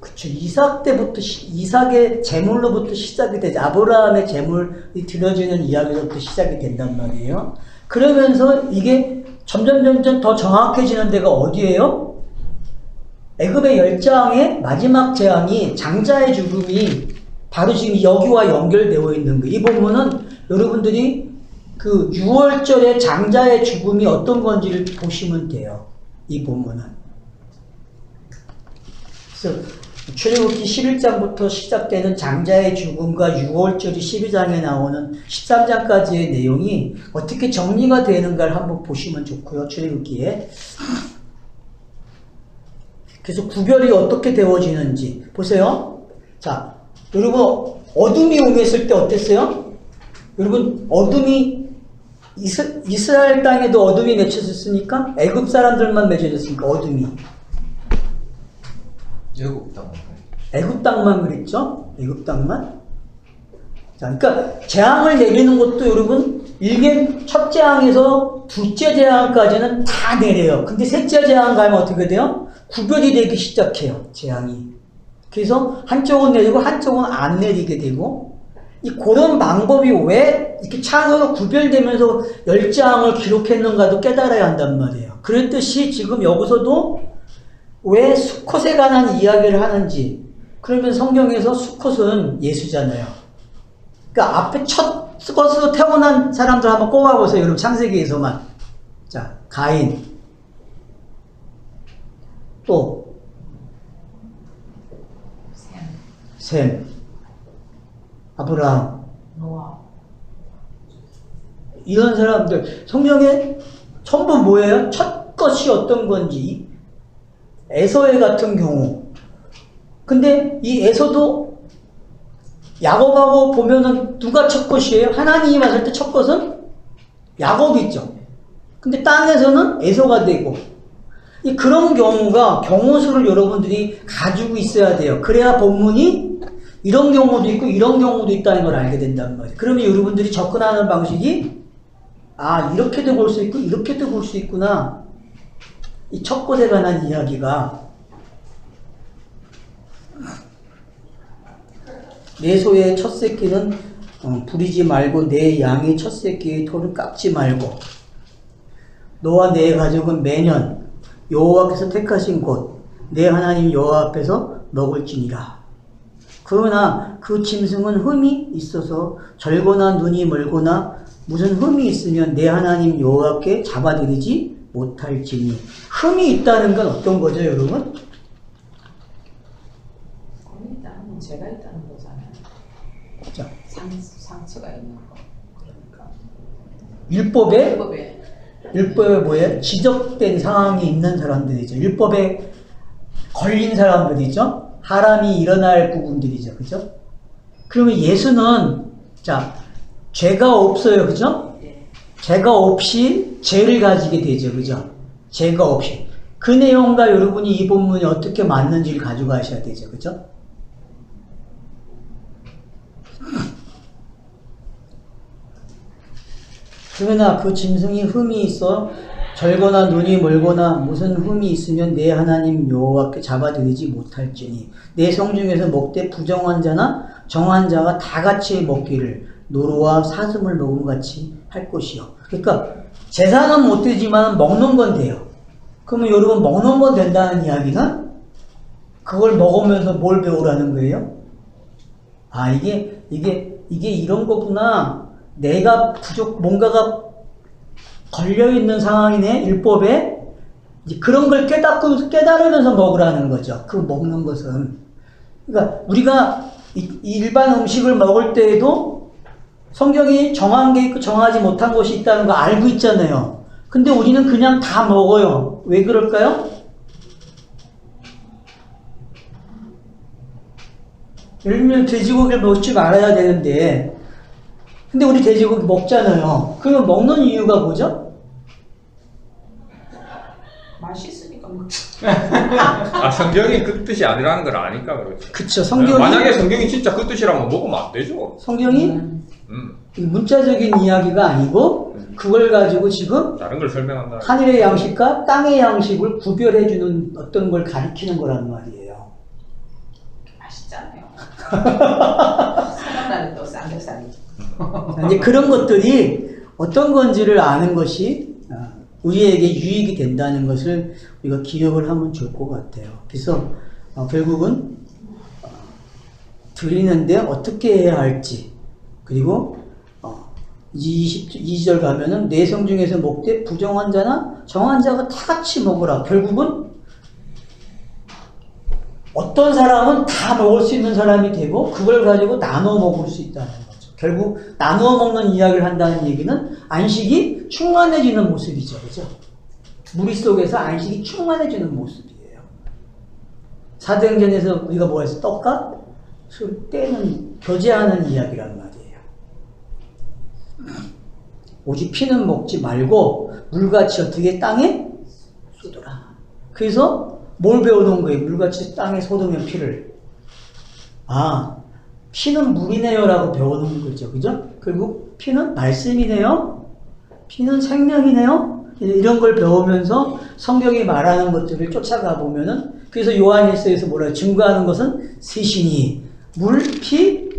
그쵸. 이삭 때부터, 이삭의 제물로부터 시작이 되죠. 아브라함의 제물이 드려지는 이야기로부터 시작이 된단 말이에요. 그러면서 이게 점점 더 정확해지는 데가 어디예요? 애굽의 10장의 마지막 재앙이 장자의 죽음이 바로 지금 여기와 연결되어 있는 거예요. 이 본문은 여러분들이 그 6월절의 장자의 죽음이 어떤 건지를 보시면 돼요. 이 본문은. 그래서 출애굽기 11장부터 시작되는 장자의 죽음과 6월절이 12장에 나오는 13장까지의 내용이 어떻게 정리가 되는가를 한번 보시면 좋고요. 출애굽기에. 그래서 구별이 어떻게 되어지는지 보세요. 자, 여러분 어둠이 임했을 때 어땠어요? 여러분 어둠이 이스라엘 땅에도 어둠이 맺혀졌으니까 애굽 사람들만 맺혀졌으니까 어둠이 애국 땅. 애굽 땅만 그랬죠? 애굽 땅만. 자, 그러니까 재앙을 내리는 것도 여러분 일개 첫 재앙에서 둘째 재앙까지는 다 내려요. 근데 셋째 재앙 가면 어떻게 돼요? 구별이 되기 시작해요. 재앙이. 그래서 한쪽은 내리고 한쪽은 안 내리게 되고 그런 방법이 왜 이렇게 차서로 구별되면서 열재앙을 기록했는가도 깨달아야 한단 말이에요. 그랬듯이 지금 여기서도 왜 수컷에 관한 이야기를 하는지. 그러면 성경에서 수컷은 예수잖아요. 그러니까 앞에 첫 수컷으로 태어난 사람들 한번 꼽아보세요. 여러분 창세기에서만. 자, 가인. 또 셈. 아브라함. 노아. 이런 사람들. 성경에 전부 뭐예요? 첫 것이 어떤 건지. 에서의 같은 경우. 근데 이 에서도 야곱하고 보면은 누가 첫 것이에요? 하나님이 봤을 때 첫 것은 야곱이죠. 근데 땅에서는 에서가 되고 그런 경우가 경우수를 여러분들이 가지고 있어야 돼요. 그래야 본문이 이런 경우도 있고 이런 경우도 있다는 걸 알게 된단 말이에요. 그러면 여러분들이 접근하는 방식이 이렇게도 볼 수 있고 이렇게도 볼 수 있구나. 이 첫 것에 관한 이야기가 내 소의 첫 새끼는 부리지 말고 내 양의 첫 새끼의 토를 깎지 말고 너와 내 가족은 매년 여호와께서 택하신 곳 내 하나님 여호와 앞에서 먹을지니라. 그러나 그 짐승은 흠이 있어서 절거나 눈이 멀거나 무슨 흠이 있으면 내 하나님 여호와께 잡아들이지 못할지니. 흠이 있다는 건 어떤 거죠, 여러분? 흠이 있다는 건 죄가 있다는 거잖아요. 자, 상처가 있는 거. 그러니까. 율법에 뭐예요? 지적된 상황이 있는 사람들이죠. 율법에 걸린 사람들이죠. 하람이 일어날 부분들이죠. 그죠? 그러면 예수는, 자, 죄가 없어요. 그죠? 죄가 없이 죄를 가지게 되죠. 그죠? 죄가 없이. 그 내용과 여러분이 이 본문이 어떻게 맞는지를 가져가셔야 되죠. 그죠? 그러나 그 짐승이 흠이 있어 절거나 눈이 멀거나 무슨 흠이 있으면 내 하나님 여호와께 잡아들이지 못할지니 내 성 중에서 먹되 부정한 자나 정한 자가 다 같이 먹기를 노루와 사슴을 먹음 같이 할 것이요. 그러니까 제사는 못 되지만 먹는 건 돼요. 그러면 여러분 먹는 건 된다는 이야기는 그걸 먹으면서 뭘 배우라는 거예요? 이게 이런 거구나. 내가 뭔가가 걸려있는 상황이네, 율법에. 그런 걸 깨달으면서 먹으라는 거죠. 그 먹는 것은. 그러니까 우리가 일반 음식을 먹을 때에도 성경이 정한 게 있고 정하지 못한 것이 있다는 거 알고 있잖아요. 근데 우리는 그냥 다 먹어요. 왜 그럴까요? 예를 들면 돼지고기를 먹지 말아야 되는데 근데 우리 돼지고기 먹잖아요. 그러면 먹는 이유가 뭐죠? 맛있으니까 먹지. 성경이 그 뜻이 아니라는 걸 아니까 그렇죠. 그쵸. 성경이 만약에 성경이 진짜 그 뜻이라면 먹으면 안 되죠. 성경이 문자적인 이야기가 아니고 그걸 가지고 지금 다른 걸 설명한다. 하늘의 양식과 땅의 양식을 구별해주는 어떤 걸 가리키는 거란 말이에요. 맛있잖아요. 생각나는 또 삼겹살이. 이제 그런 것들이 어떤 건지를 아는 것이 우리에게 유익이 된다는 것을 우리가 기억을 하면 좋을 것 같아요. 그래서 결국은 드리는데 어떻게 해야 할지, 그리고 22절 가면은 내 성 중에서 먹되 부정한 자나 정한 자가 다 같이 먹으라. 결국은 어떤 사람은 다 먹을 수 있는 사람이 되고 그걸 가지고 나눠 먹을 수 있다는 거죠. 결국 나누어 먹는 이야기를 한다는 얘기는 안식이 충만해지는 모습이죠. 그죠? 무리 속에서 안식이 충만해지는 모습이에요. 사도행전에서 우리가 뭐 했어? 떡과 술 떼는, 교제하는 이야기란 말이에요. 오직 피는 먹지 말고 물같이 어떻게 땅에 쏟아라. 그래서 뭘 배워놓은 거예요? 물같이 땅에 쏟으면 피를. 아, 피는 물이네요라고 배워놓은 거죠. 그죠? 그리고 피는 말씀이네요. 피는 생명이네요. 이런 걸 배우면서 성경이 말하는 것들을 쫓아가 보면은, 그래서 요한일서에서 뭐라 증거하는 것은 셋이니 물, 피,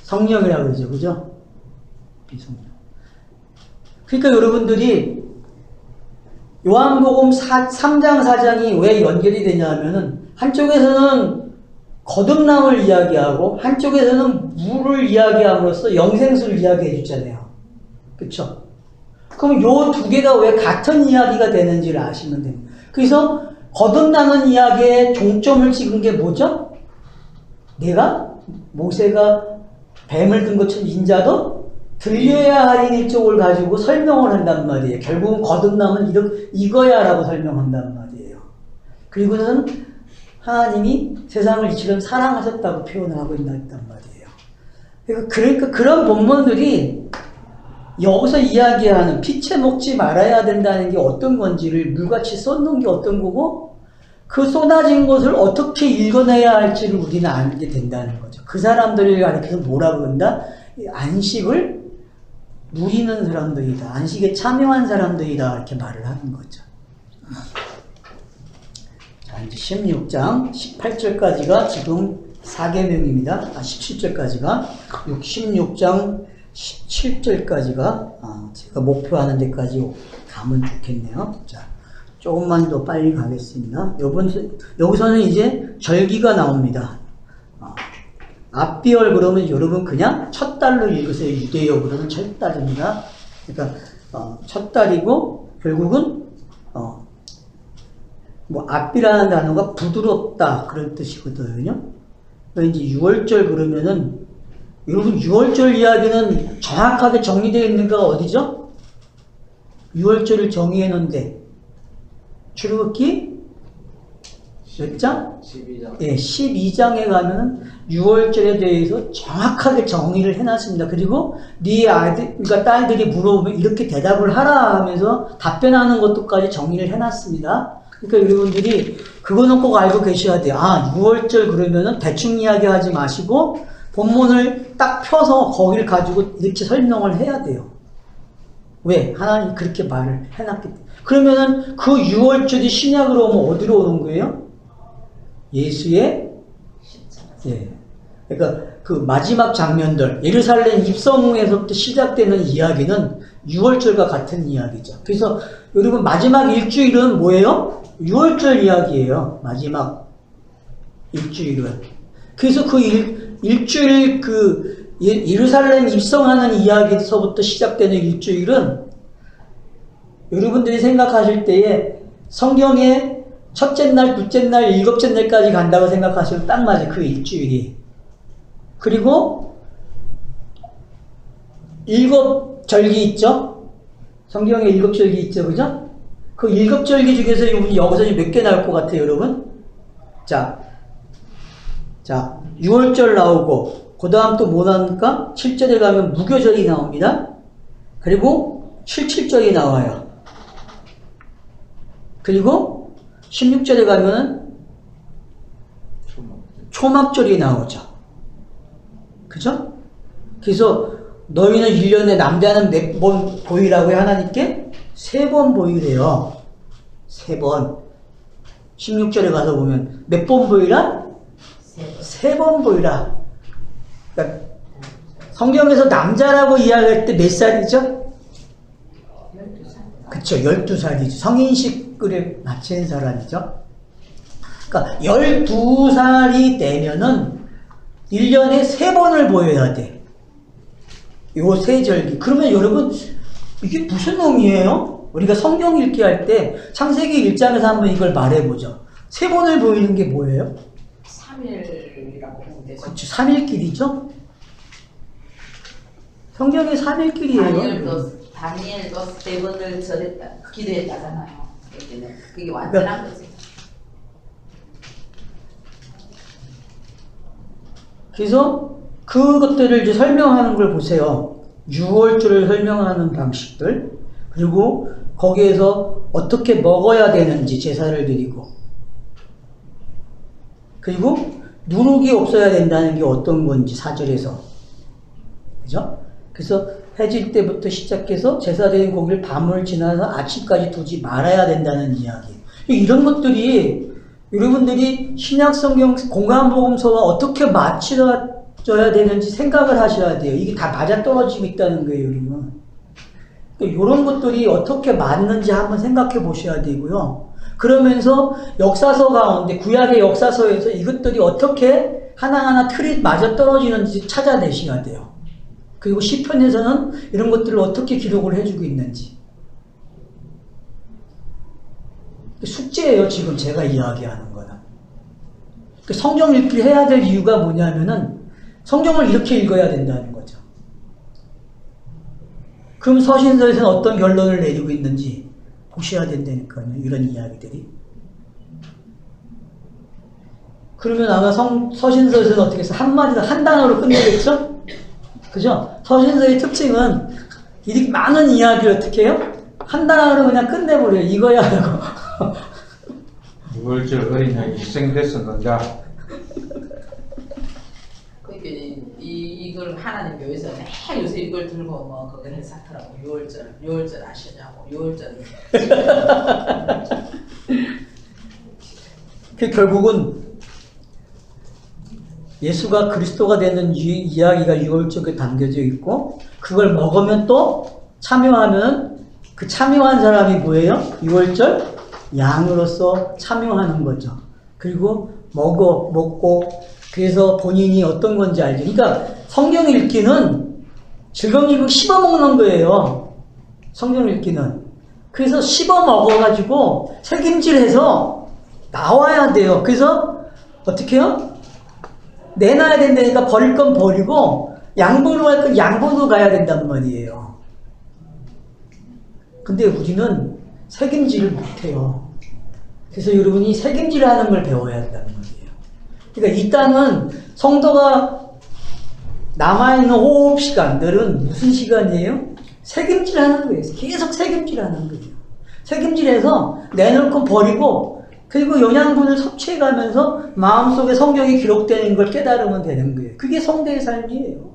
성령이라고 그러죠. 그죠? 비성령. 그러니까 여러분들이 요한복음 3장 4장이 왜 연결이 되냐 하면은 한쪽에서는 거듭남을 이야기하고 한쪽에서는 물을 이야기함으로써 영생수를 이야기해 주잖아요. 그쵸? 그럼 요 두 개가 왜 같은 이야기가 되는지를 아시면 됩니다. 그래서 거듭나는 이야기에 종점을 찍은 게 뭐죠? 내가 모세가 뱀을 든 것처럼 인자도 들려야 할 일종을 가지고 설명을 한단 말이에요. 결국은 거듭남은 이거야 라고 설명한단 말이에요. 그리고는 하나님이 세상을 이처럼 사랑하셨다고 표현을 하고 있단 말이에요. 그러니까 그런 본문들이 여기서 이야기하는 피채 먹지 말아야 된다는 게 어떤 건지를 물같이 쏟는 게 어떤 거고 그 쏟아진 것을 어떻게 읽어내야 할지를 우리는 알게 된다는 거죠. 그 사람들을 가리켜서 뭐라 그런다? 안식을 누리는 사람들이다. 안식에 참여한 사람들이다. 이렇게 말을 하는 거죠. 자, 이제 16장 18절까지가 지금 4계명입니다. 17절까지가 16장 17절까지가 제가 목표하는 데까지 가면 좋겠네요. 자, 조금만 더 빨리 가겠습니다. 여기서는 이제 절기가 나옵니다. 앞비열 그러면 여러분 그냥 첫 달로 읽으세요. 유대요 그러면 첫 달입니다. 그러니까 첫 달이고 결국은 뭐 앞비라는 단어가 부드럽다 그런 뜻이거든요. 그러니까 이제 6월절 그러면은 여러분 6월절 이야기는 정확하게 정리되어 있는 가 어디죠? 6월절을 정의해 놓은데 출애굽기 몇 장? 12장. 예, 12장에 가면은 6월절에 대해서 정확하게 정의를 해놨습니다. 그리고 네 아들, 그러니까 딸들이 물어보면 이렇게 대답을 하라 하면서 답변하는 것도까지 정의를 해놨습니다. 그러니까 여러분들이 그거는 꼭 알고 계셔야 돼요. 6월절 그러면은 대충 이야기하지 마시고 본문을 딱 펴서 거기를 가지고 이렇게 설명을 해야 돼요. 왜? 하나님이 그렇게 말을 해놨기 때문에. 그러면은 그 6월절이 신약으로 오면 어디로 오는 거예요? 예수의 예. 그러니까 그 마지막 장면들 예루살렘 입성에서부터 시작되는 이야기는 6월절과 같은 이야기죠. 그래서 여러분 마지막 일주일은 뭐예요? 6월절 이야기예요. 마지막 일주일은. 그래서 그 일주일 그 예루살렘 입성하는 이야기에서부터 시작되는 일주일은 여러분들이 생각하실 때에 성경에 첫째 날, 둘째 날, 일곱째 날까지 간다고 생각하시면 딱 맞아요. 그 일주일이. 그리고 일곱 절기 있죠? 성경에 일곱 절기 있죠, 그죠? 그 일곱 절기 중에서 여기서 몇 개 나올 것 같아요, 여러분? 자, 6월절 나오고, 그 다음 또 뭐 나옵니까? 7절에 가면 무교절이 나옵니다. 그리고 77절이 나와요. 그리고 16절에 가면 초막절이 나오죠. 그죠? 그래서 너희는 1년에 남자는 몇 번 보이라고 해 하나님께? 3번 보이래요. 3번. 16절에 가서 보면 몇 번 보이라? 3번 보이라. 그러니까 성경에서 남자라고 이야기할 때 몇 살이죠? 12살. 그쵸, 12살이죠. 성인식을 마친 사람이죠. 그러니까 12살이 되면은 1년에 3번을 보여야 돼. 요 세 절기. 그러면 여러분, 이게 무슨 의미예요? 우리가 성경 읽기 할 때 창세기 1장에서 한번 이걸 말해보죠. 3번을 보이는 게 뭐예요? 3일이라고 보면 되죠. 그렇죠. 3일길이죠? 성경에 3일길이에요. 다니엘도 3번을 절했다, 기도했다잖아요. 그게 완전한 거지. 그래서 그것들을 이제 설명하는 걸 보세요. 6월절을 설명하는 방식들, 그리고 거기에서 어떻게 먹어야 되는지 제사를 드리고, 그리고 누룩이 없어야 된다는 게 어떤 건지 4절에서. 그죠? 그래서 해질 때부터 시작해서 제사드린 고기를 밤을 지나서 아침까지 두지 말아야 된다는 이야기. 이런 것들이 여러분들이 신약성경 공간복음서와 어떻게 맞춰져야 되는지 생각을 하셔야 돼요. 이게 다 맞아떨어지고 있다는 거예요, 여러분. 이런 것들이 어떻게 맞는지 한번 생각해 보셔야 되고요. 그러면서 역사서 가운데, 구약의 역사서에서 이것들이 어떻게 하나하나 틀이 맞아떨어지는지 찾아내셔야 돼요. 그리고 시편에서는 이런 것들을 어떻게 기록을 해주고 있는지. 숙제예요, 지금 제가 이야기하는 거는. 성경 읽기를 해야 될 이유가 뭐냐면은 성경을 이렇게 읽어야 된다는 거죠. 그럼 서신서에서는 어떤 결론을 내리고 있는지 보셔야 된다니까요, 이런 이야기들이. 그러면 아마 서신서에서는 어떻게 해서 한마디로 한 단어로 끝내겠죠? 그죠? 서신서의 특징은 이렇게 많은 이야기를 어떻게 해요? 한 단어로 그냥 끝내버려요. 이거야 하고. 유월절 어린 양이 희생됐었는가? 그러니까 이걸 하나님 교회에서 매일 요새 이걸 들고 뭐 그걸 해석하라고 6월절 아시냐고 6월절. 결국은 예수가 그리스도가 되는 이야기가 6월절에 담겨져 있고, 그걸 먹으면 또 참여하면 그 참여한 사람이 뭐예요? 6월절 양으로서 참여하는 거죠. 그리고 먹고 그래서 본인이 어떤 건지 알죠. 그러니까 성경 읽기는 즐거운 일을 씹어먹는 거예요. 성경 읽기는. 그래서 씹어먹어가지고 책임질해서 나와야 돼요. 그래서 어떻게 해요? 내놔야 된다니까 버릴 건 버리고 양보로 할 건 양보로 가야 된단 말이에요. 근데 우리는 책임질을 못해요. 그래서 여러분이 책임질 하는 걸 배워야 한다는 거예요. 그러니까 이 땅은 성도가 남아있는 호흡 시간들은 무슨 시간이에요? 책임질 하는 거예요. 계속 책임질 하는 거예요. 책임질해서 내놓고 버리고, 그리고 영양분을 섭취해가면서 마음속에 성경이 기록되는 걸 깨달으면 되는 거예요. 그게 성도의 삶이에요.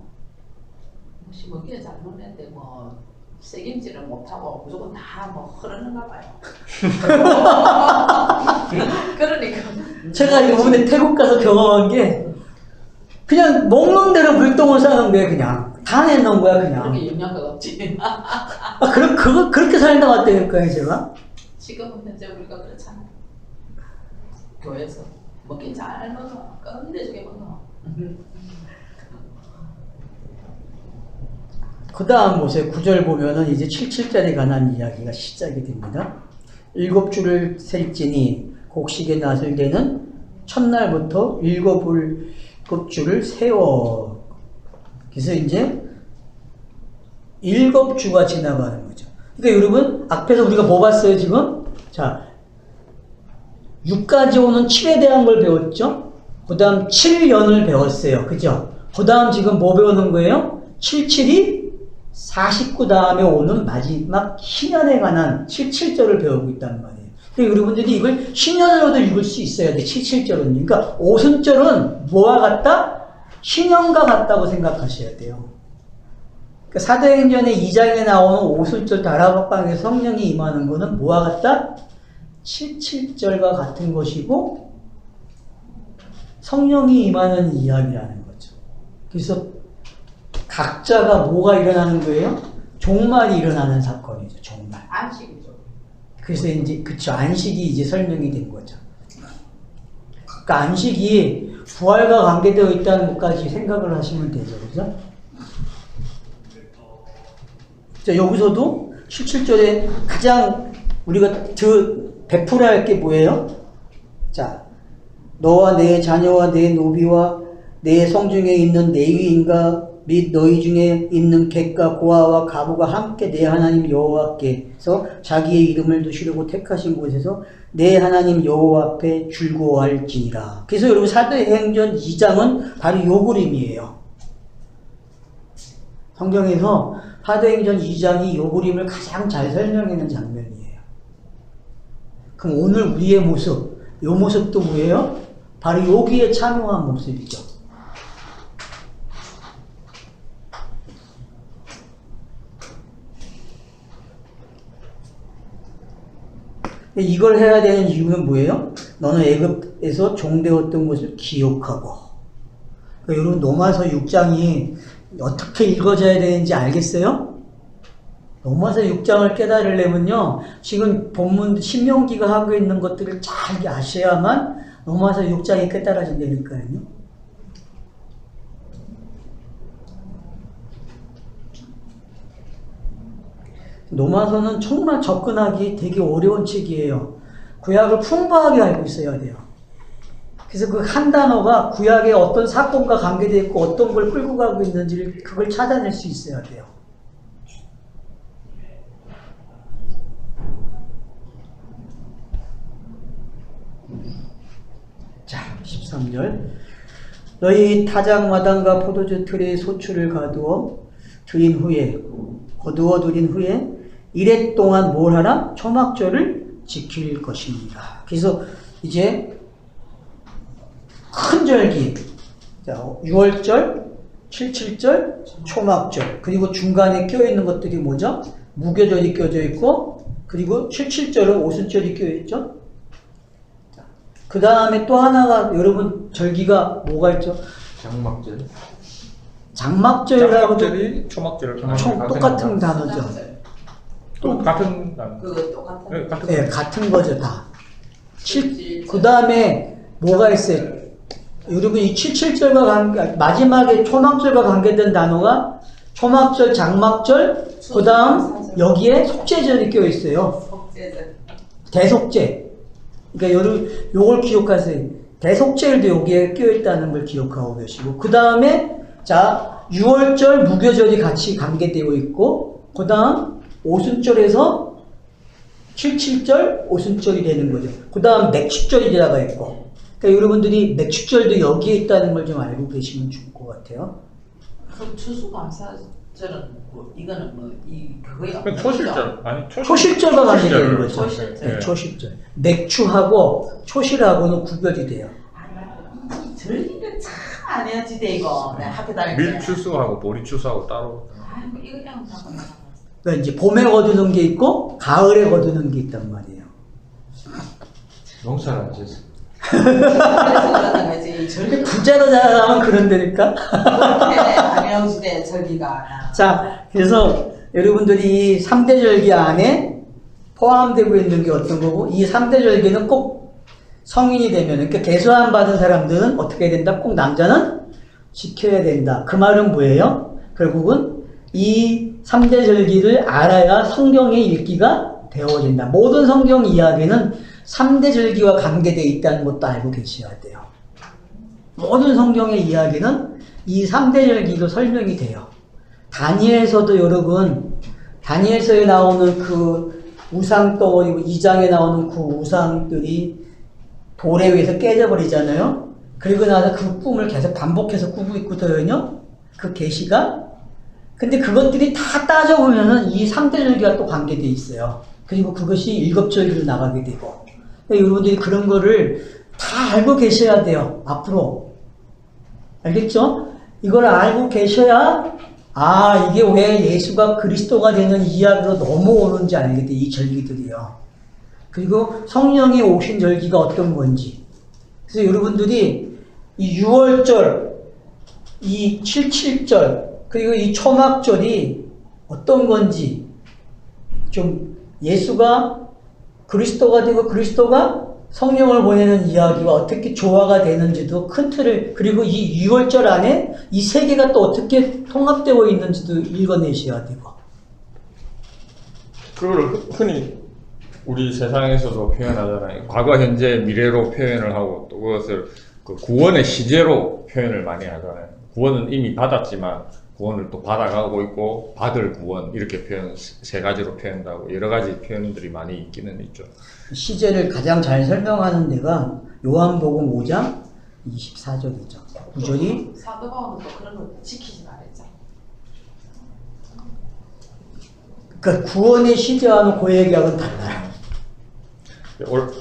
혹시 먹기는 잘 먹는데 뭐 책임질을 못하고 무조건 다 뭐 흐르는가 봐요. 그러니까 제가 이번에 태국 가서 경험한 게 그냥 먹는 대로 물동을 싸는 거예요. 그냥 다 내놓은 거야 그냥. 그렇게 영양가가 없지. 그렇게 살다 왔다니까요 제가. 지금은 현재 우리가 그렇잖아요. 교회에서 먹긴 잘 먹어. 끝내주게 먹어. 그 다음 보세요. 9절 보면은 이제 77절에 관한 이야기가 시작이 됩니다. 7주를 셀지니 곡식에 낫을 때는 첫날부터 7주를 세워. 그래서 이제 7주가 지나가는 거죠. 그러니까 여러분 앞에서 우리가 뭐 봤어요 지금? 자, 6까지 오는 7에 대한 걸 배웠죠? 그 다음 7년을 배웠어요. 그죠? 그 다음 지금 뭐 배우는 거예요? 77이 49 다음에 오는 마지막 신년에 관한 77절을 배우고 있단 말이에요. 그러니까 여러분들이 이걸 신년으로도 읽을 수 있어야 돼. 77절은. 그러니까 오순절은 뭐와 같다? 신년과 같다고 생각하셔야 돼요. 그러니까 사도행전의 2장에 나오는 오순절 다락방에 성령이 임하는 것은 뭐와 같다? 77절과 같은 것이고 성령이 임하는 이야기라는 거죠. 그래서 각자가 뭐가 일어나는 거예요? 종말이 일어나는 사건이죠. 종말. 안식이죠. 그래서 이제 그쵸, 안식이 이제 설명이 된 거죠. 그러니까 안식이 부활과 관계되어 있다는 것까지 생각을 하시면 되죠. 그죠? 자, 여기서도 17절에 가장 우리가 베풀어야 할 게 뭐예요? 자, 너와 내 자녀와 내 노비와 내 성중에 있는 레위인과 및 너희 중에 있는 객과 고아와 가부가 함께 내 하나님 여호와께서 자기의 이름을 두시려고 택하신 곳에서 내 하나님 여호와 앞에 즐거워할지니라. 그래서 여러분 사도행전 2장은 바로 요 그림이에요. 성경에서 사도행전 2장이 요 그림을 가장 잘 설명하는 장면이에요. 그럼 오늘 우리의 모습, 요 모습도 뭐예요? 바로 여기에 참여한 모습이죠. 이걸 해야 되는 이유는 뭐예요? 너는 애굽에서 종되었던 것을 기억하고. 그러니까 여러분 로마서 6장이 어떻게 읽어져야 되는지 알겠어요? 로마서 6장을 깨달으려면요, 지금 본문 신명기가 하고 있는 것들을 잘 아셔야만 로마서 6장이 깨달아진다니까요. 로마서는 정말 접근하기 되게 어려운 책이에요. 구약을 풍부하게 알고 있어야 돼요. 그래서 그 한 단어가 구약의 어떤 사건과 관계되어 있고 어떤 걸 끌고 가고 있는지를 그걸 찾아낼 수 있어야 돼요. 자, 13절. 너희 타작 마당과 포도주 틀에 소출을 거두어 두린 후에 이래 동안 뭘 하라? 초막절을 지킬 것입니다. 그래서 이제 큰 절기, 6월절, 7.7절, 초막절, 그리고 중간에 껴있는 것들이 뭐죠? 무교절이 껴져 있고, 그리고 7.7절은 오순절이 껴있죠? 그 다음에 또 하나가, 여러분, 절기가 뭐가 있죠? 장막절. 장막절하고 장막절이 초막절. 똑같은 단어죠. 또 같은 단어. 그거 똑같은. 네, 같은 네, 같은 거죠, 다. 그 다음에 뭐가 있어요? 여러분, 이 7.7절과 마지막에 초막절과 관계된 단어가 초막절, 장막절, 그 다음 여기에 속죄절이 껴 있어요. 속죄절. 대속죄. 그러니까 요걸 기억하세요. 대속죄도 여기에 껴 있다는 걸 기억하고 계시고, 그 다음에 자, 6월절, 무교절이 같이 관계되어 있고, 그 다음 오순절에서 7.7절, 오순절이 되는 거죠. 그 다음 맥축절이 들어가 있고, 그러니까 여러분들이 맥축절도 여기에 있다는 걸 좀 알고 계시면 좋을 것 같아요. 그럼 추수감사절은 뭐 이거는 그거야. 초실절 아니 초실절과 관계되는 거죠. 초실절. 네, 초실절. 맥추하고 초실하고는 구별이 돼요. 아니, 이 절기를 참 안 해야지 돼 이거. 내가 학교 다닐 때. 밀추수하고 보리추수하고 따로. 아이고 이거 그냥 다 그냥. 그러니까 이제 봄에 거두는 게 있고 가을에 거두는 게 있단 말이에요. 농사를 안 지었어. 그래서 그러는 거지. 이 절기 부자로 자라면 그런다니까. 안명시대 절기가. 자, 그래서 여러분들이 이 3대 절기 안에 포함되고 있는 게 어떤 거고, 이 3대 절기는 꼭 성인이 되면, 그러니까 계수안 받은 사람들은 어떻게 해야 된다? 꼭 남자는 지켜야 된다. 그 말은 뭐예요? 결국은 이 3대 절기를 알아야 성경의 읽기가 되어진다. 모든 성경 이야기는 3대 절기와 관계되어 있다는 것도 알고 계셔야 돼요. 모든 성경의 이야기는 이 3대 절기로 설명이 돼요. 다니엘서도 여러분, 다니엘서에 나오는 그 우상 덩어리, 2장에 나오는 그 우상들이 돌에 의해서 깨져버리잖아요. 그리고 나서 그 꿈을 계속 반복해서 꾸고 있거든요. 그 계시가. 근데 그것들이 다 따져보면은 이 3대 절기가 또 관계되어 있어요. 그리고 그것이 일곱절기로 나가게 되고. 그러니까 여러분들이 그런 거를 다 알고 계셔야 돼요. 앞으로. 알겠죠? 이걸 알고 계셔야, 아, 이게 왜 예수가 그리스도가 되는 이야기로 넘어오는지 알게 돼, 이 절기들이요. 그리고 성령이 오신 절기가 어떤 건지. 그래서 여러분들이 이 6월절, 이 7.7절, 그리고 이 초막절이 어떤 건지, 좀 예수가 그리스도가 되고 그리스도가 성령을 보내는 이야기와 어떻게 조화가 되는지도 큰 틀을, 그리고 이 6월절 안에 이 세 개가 또 어떻게 통합되어 있는지도 읽어내셔야 되고. 그걸 흔히 우리 세상에서도 표현하잖아요. 과거, 현재, 미래로 표현을 하고 또 그것을 그 구원의 시제로 표현을 많이 하잖아요. 구원은 이미 받았지만 구원을 또 받아가고 있고 받을 구원 이렇게 표현 세 가지로 표현하고 여러 가지 표현들이 많이 있기는 있죠. 시제를 가장 잘 설명하는 데가 요한복음 5장 24절이죠. 구절이 사도 바울도 또 그런 거 지키지 말랬죠. 그러니까 구원의 시제와는 그 얘기하고는 달라요.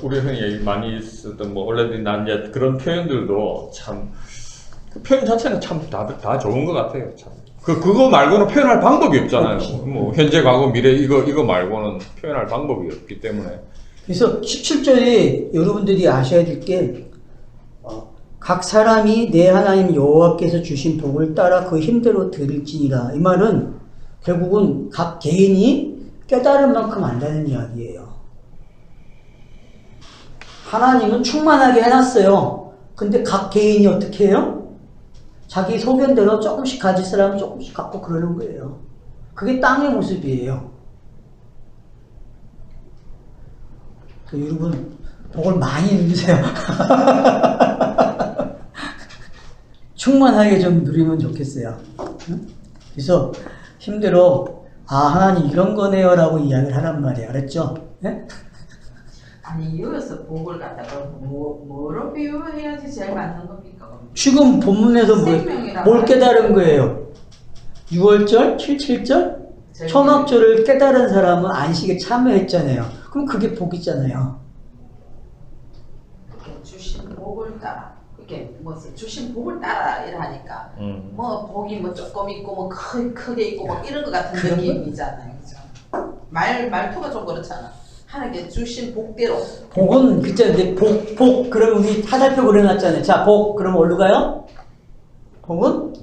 우리 흔히 많이 쓰던 뭐 원래는 난 이제 그런 표현들도 참 그 표현 자체는 참 다 좋은 것 같아요. 참. 그거 말고는 표현할 방법이 없잖아요. 뭐 현재, 과거, 미래 이거 말고는 표현할 방법이 없기 때문에. 그래서 17절에 여러분들이 아셔야 될 게 각 사람이 내 하나님 여호와께서 주신 복을 따라 그 힘대로 드릴지니라. 이 말은 결국은 각 개인이 깨달은 만큼 안다는 이야기예요. 하나님은 충만하게 해놨어요. 근데 각 개인이 어떻게 해요? 자기 소견대로 조금씩 가질 사람은 조금씩 갖고 그러는 거예요. 그게 땅의 모습이에요. 여러분 복을 많이 누리세요. 충만하게 좀 누리면 좋겠어요. 응? 그래서 힘들어 하나님 이런 거네요 라고 이야기를 하란 말이에요. 알았죠? 네? 아니 여기서 복을 갖다가 뭐로 비유해야지 제일 맞는 겁니까? 지금 본문에서 생명이라고 뭘 깨달은 거예요? 6월절, 77절, 천억절을 깨달은 사람은 안식에 참여했잖아요. 그럼 그게 복이잖아요. 주신 복을 따라 이렇게 뭐 주신 복을 따라 이러니까 뭐 복이 뭐 조금 있고 뭐 크게 있고 뭐 이런 것 같은 그런 느낌이잖아요. 그죠? 말투가 좀 그렇잖아. 하나님께 주신 복대로. 복은 그죠? 근데 복 그러면 우리 화살표 그려놨잖아요. 자, 복 그러면 어디로 가요? 복은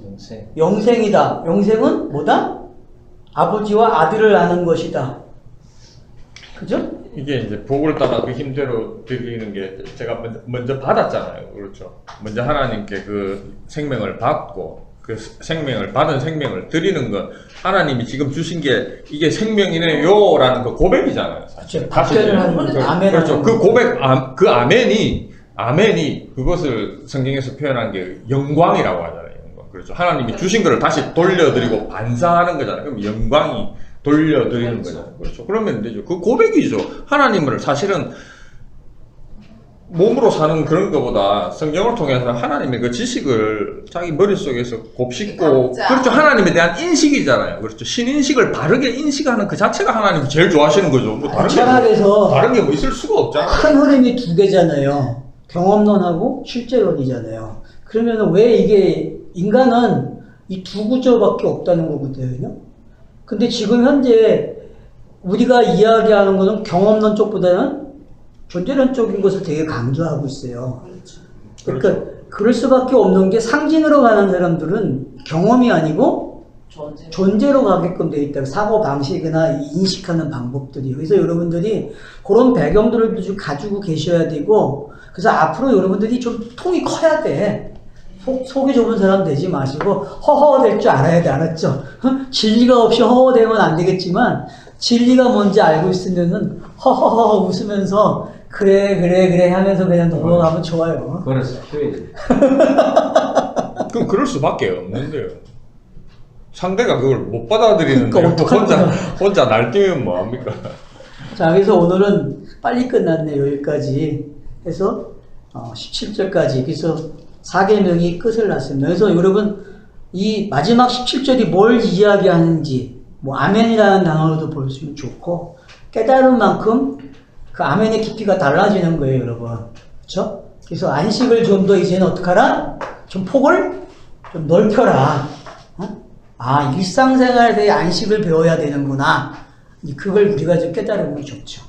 영생이다. 영생은 뭐다? 아버지와 아들을 아는 것이다. 그죠? 이게 이제 복을 따라 그 힘대로 드리는 게 제가 먼저 받았잖아요. 그렇죠. 먼저 하나님께 그 생명을 받고 그 생명을 받은 생명을 드리는 건 하나님이 지금 주신 게 이게 생명이네요라는 그 고백이잖아요. 사실. 답변을 하는 거죠. 아멘. 그렇죠. 그 고백, 그 아멘이 그것을 성경에서 표현한 게 영광이라고 하잖아요. 영광. 그렇죠. 하나님이 주신 것을 다시 돌려드리고 반사하는 거잖아요. 그럼 영광이 돌려드리는 거잖아요. 그렇죠. 그러면 되죠. 그 고백이죠. 하나님을 사실은 몸으로 사는 그런 것보다 성경을 통해서 하나님의 그 지식을 자기 머릿속에서 곱씹고, 그렇죠. 하나님에 대한 인식이잖아요. 그렇죠. 신인식을 바르게 인식하는 그 자체가 하나님이 제일 좋아하시는 거죠. 뭐 다른 게 뭐 있을 수가 없잖아요. 큰 흐름이 두 개잖아요. 경험론하고 실제론이잖아요. 그러면 왜 이게 인간은 이 두 구조밖에 없다는 거거든요. 근데 지금 현재 우리가 이야기하는 거는 경험론 쪽보다는 존재론 쪽인 것을 되게 강조하고 있어요. 그러니까 그럴 수밖에 없는 게 상징으로 가는 사람들은 경험이 아니고 존재로 가게끔 되어 있다. 사고 방식이나 인식하는 방법들이. 그래서 여러분들이 그런 배경들을 좀 가지고 계셔야 되고, 그래서 앞으로 여러분들이 좀 통이 커야 돼. 속이 좁은 사람 되지 마시고 허허될 줄 알아야 돼. 알았죠? 진리가 없이 허허되면 안 되겠지만 진리가 뭔지 알고 있으면은 허허허 웃으면서 그래 하면서 그냥 넘어가면 좋아요. 그래서 그럼 그럴 수밖에 없는데요. 상대가 그걸 못 받아들이는데 그러니까 혼자 날뛰면 뭐합니까? 자, 그래서 오늘은 빨리 끝났네요. 여기까지 해서 17절까지. 그래서 4계명이 끝을 났습니다. 그래서 여러분 이 마지막 17절이 뭘 이야기하는지 뭐 아멘이라는 단어로도 볼 수 있으면 좋고, 깨달은 만큼 그 아멘의 깊이가 달라지는 거예요, 여러분. 그렇죠? 그래서 안식을 좀 더 이제는 어떻게 하라? 좀 폭을 좀 넓혀라. 일상생활에 대해 안식을 배워야 되는구나. 그걸 우리가 좀 깨달으면 좋죠.